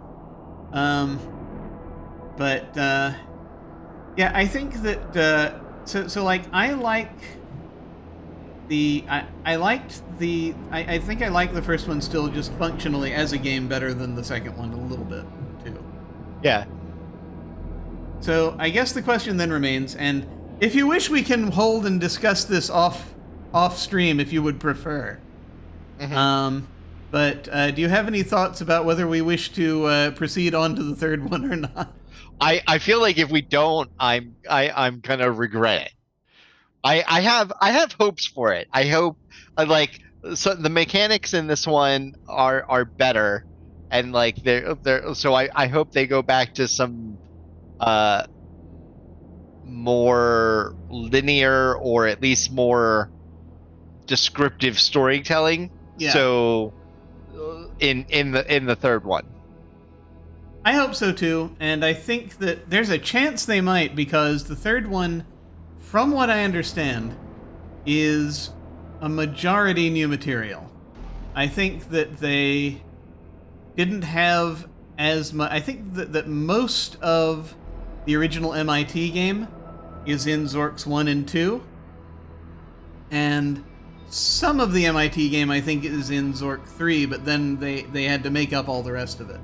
yeah, I think that so like I like I liked I think I like the first one still just functionally as a game better than the second one a little bit too. Yeah. So I guess the question then remains, and if you wish, we can hold and discuss this off stream if you would prefer. Mm-hmm. But do you have any thoughts about whether we wish to proceed on to the third one or not? I feel like if we don't, I'm gonna regret it. I have hopes for it. I hope like so the mechanics in this one are better, and like they're so I hope they go back to some uh more linear or at least more descriptive storytelling. Yeah. So in the third one. I hope so too, and I think that there's a chance they might, because the third one, from what I understand, is a majority new material. I think that they didn't have as much. I think that most of the original MIT game is in Zorks 1 and 2, and some of the MIT game I think is in Zork 3, but then they had to make up all the rest of it.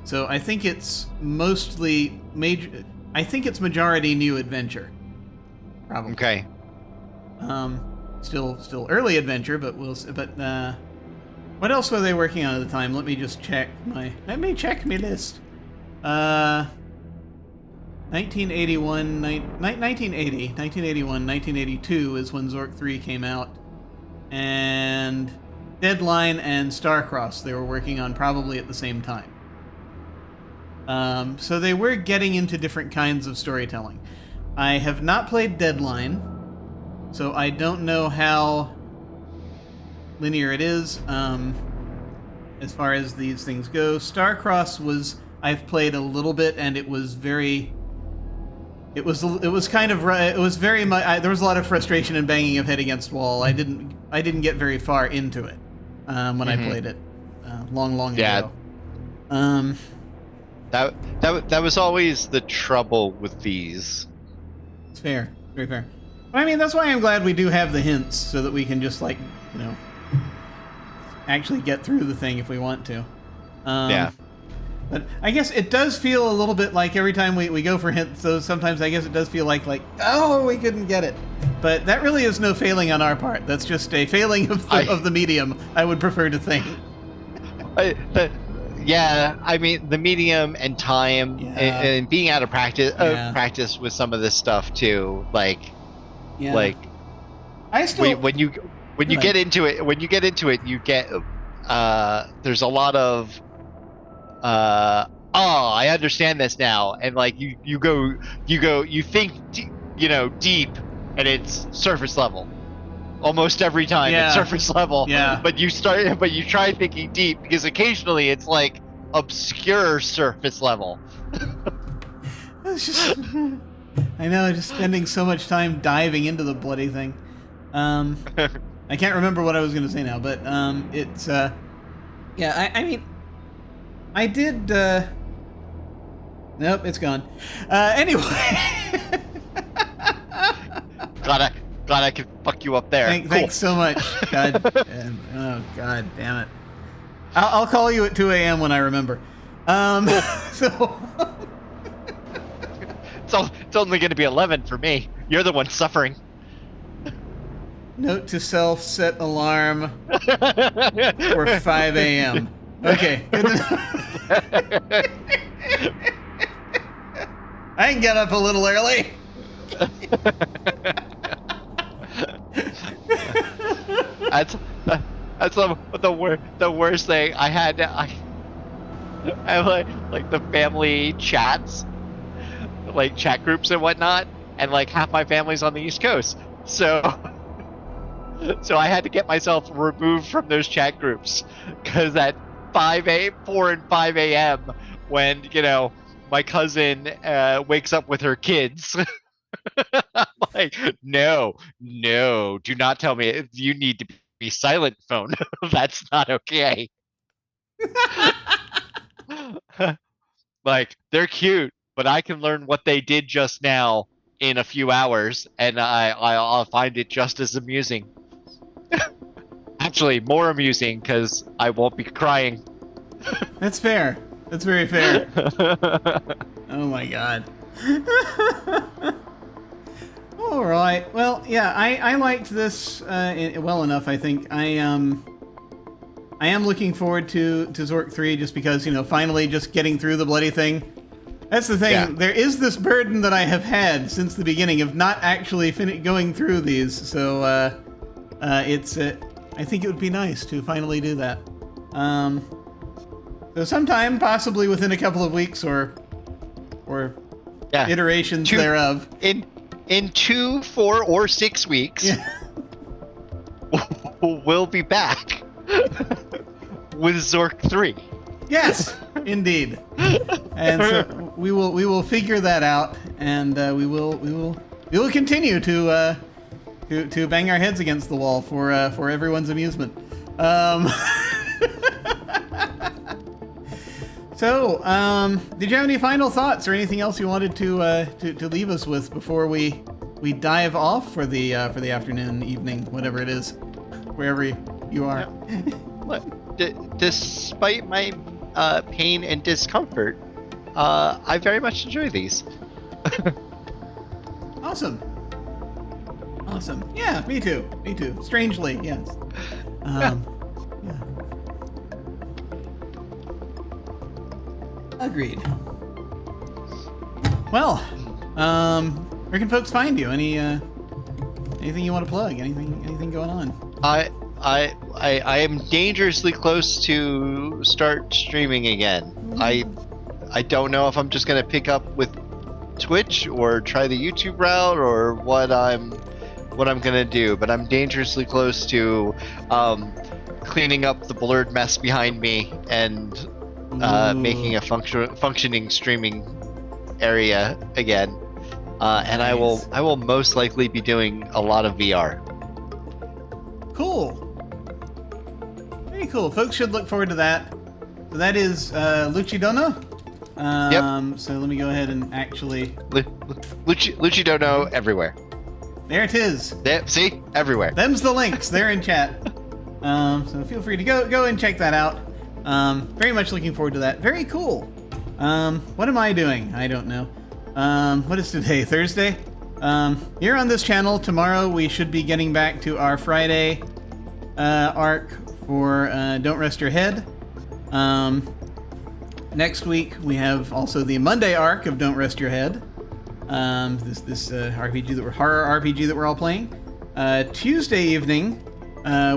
So I think it's mostly major. I think it's majority new adventure. Probably. Okay. Still early adventure, but what else were they working on at the time? Let me check my list. 1981, 1981, 1982 is when Zork 3 came out, and Deadline and Starcross they were working on probably at the same time. So they were getting into different kinds of storytelling. I have not played Deadline, so I don't know how linear it is as far as these things go. Starcross I've played a little bit, and it was very much. There was a lot of frustration and banging of head against wall. I didn't get very far into it when I played it long ago. That was always the trouble with these. It's fair, very fair. But I mean, that's why I'm glad we do have the hints, so that we can just actually get through the thing if we want to. Yeah. But I guess it does feel a little bit like every time we go for hints, so sometimes I guess it does feel like, oh, we couldn't get it. But that really is no failing on our part. That's just a failing of the medium, I would prefer to think. Yeah, I mean, the medium and time and being out of practice with some of this stuff too. I still when you get into it, you get there's a lot of I understand this now, and you think deep, and it's surface level. Almost every time it's surface level. Yeah. But you try thinking deep, because occasionally it's like obscure surface level. It's just, I know, just spending so much time diving into the bloody thing. I can't remember what I was going to say now, but it's I mean, I did. Nope, it's gone. Anyway. Glad I could fuck you up there. Thanks so much. God, oh god damn it. I'll call you at 2 a.m. when I remember. So it's only going to be 11 for me. You're the one suffering. Note to self: set alarm for 5 a.m. Okay. I can get up a little early. That's the worst thing. I have like the family chats, like chat groups and whatnot, and like half my family's on the East Coast, so I had to get myself removed from those chat groups, because at 4 and 5 a.m. when my cousin wakes up with her kids. I'm like, no, do not tell me. You need to be silent, phone. That's not okay. Like, they're cute, but I can learn what they did just now in a few hours, and I'll find it just as amusing. actually more amusing because I won't be crying. That's fair. That's very fair. Oh my god. All right. Well, yeah, I liked this well enough. I think I am looking forward to Zork 3 just because, you know, finally just getting through the bloody thing. That's the thing. Yeah. There is this burden that I have had since the beginning of not actually going through these. So I think it would be nice to finally do that. So sometime, possibly within a couple of weeks or iterations thereof. In 2, 4, or 6 weeks, Yeah. we'll be back with Zork 3. Yes, indeed. And so we will figure that out, and we will continue to bang our heads against the wall for everyone's amusement. So, did you have any final thoughts or anything else you wanted to leave us with before we dive off for the afternoon, evening, whatever it is, wherever you are? Despite my pain and discomfort, I very much enjoy these. Awesome. Yeah, me too. Strangely, yes. Yeah. Agreed. Well, where can folks find you? Anything you want to plug? Anything going on? I am dangerously close to start streaming again. I don't know if I'm just gonna pick up with Twitch or try the YouTube route or what I'm gonna do, but I'm dangerously close to cleaning up the blurred mess behind me and making a functioning streaming area again. And I will most likely be doing a lot of VR. Cool. Very cool. Folks should look forward to that. So that is Lucidono. Yep. So let me go ahead and actually... Lucidono everywhere. There it is. See? Everywhere. Them's the links. They're in chat. So feel free to go and check that out. Very much looking forward to that. Very cool. What am I doing? I don't know. What is today? Thursday? Here on this channel, tomorrow we should be getting back to our Friday arc for Don't Rest Your Head. Next week we have also the Monday arc of Don't Rest Your Head. This horror RPG that we're all playing. Tuesday evening,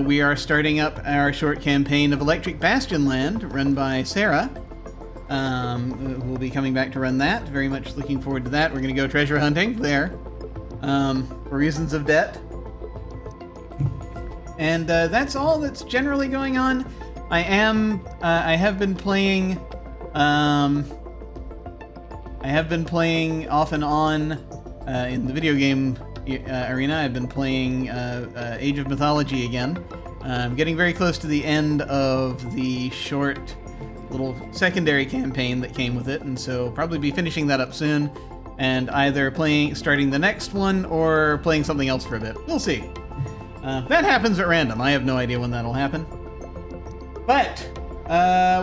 we are starting up our short campaign of Electric Bastion Land, run by Sarah. We'll be coming back to run that. Very much looking forward to that. We're going to go treasure hunting there, for reasons of debt. And that's all that's generally going on. I have been playing off and on in the video game arena. I've been playing Age of Mythology again. I'm getting very close to the end of the short little secondary campaign that came with it, and so probably be finishing that up soon, and either starting the next one or playing something else for a bit. We'll see. That happens at random. I have no idea when that'll happen. But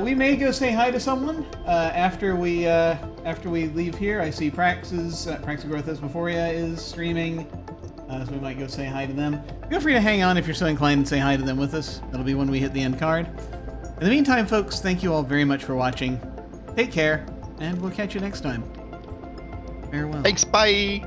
we may go say hi to someone after we leave here. I see Praxagorathesmophoria is streaming, so we might go say hi to them. Feel free to hang on if you're so inclined and say hi to them with us. That'll be when we hit the end card. In the meantime, folks, thank you all very much for watching. Take care, and we'll catch you next time. Farewell. Thanks, bye!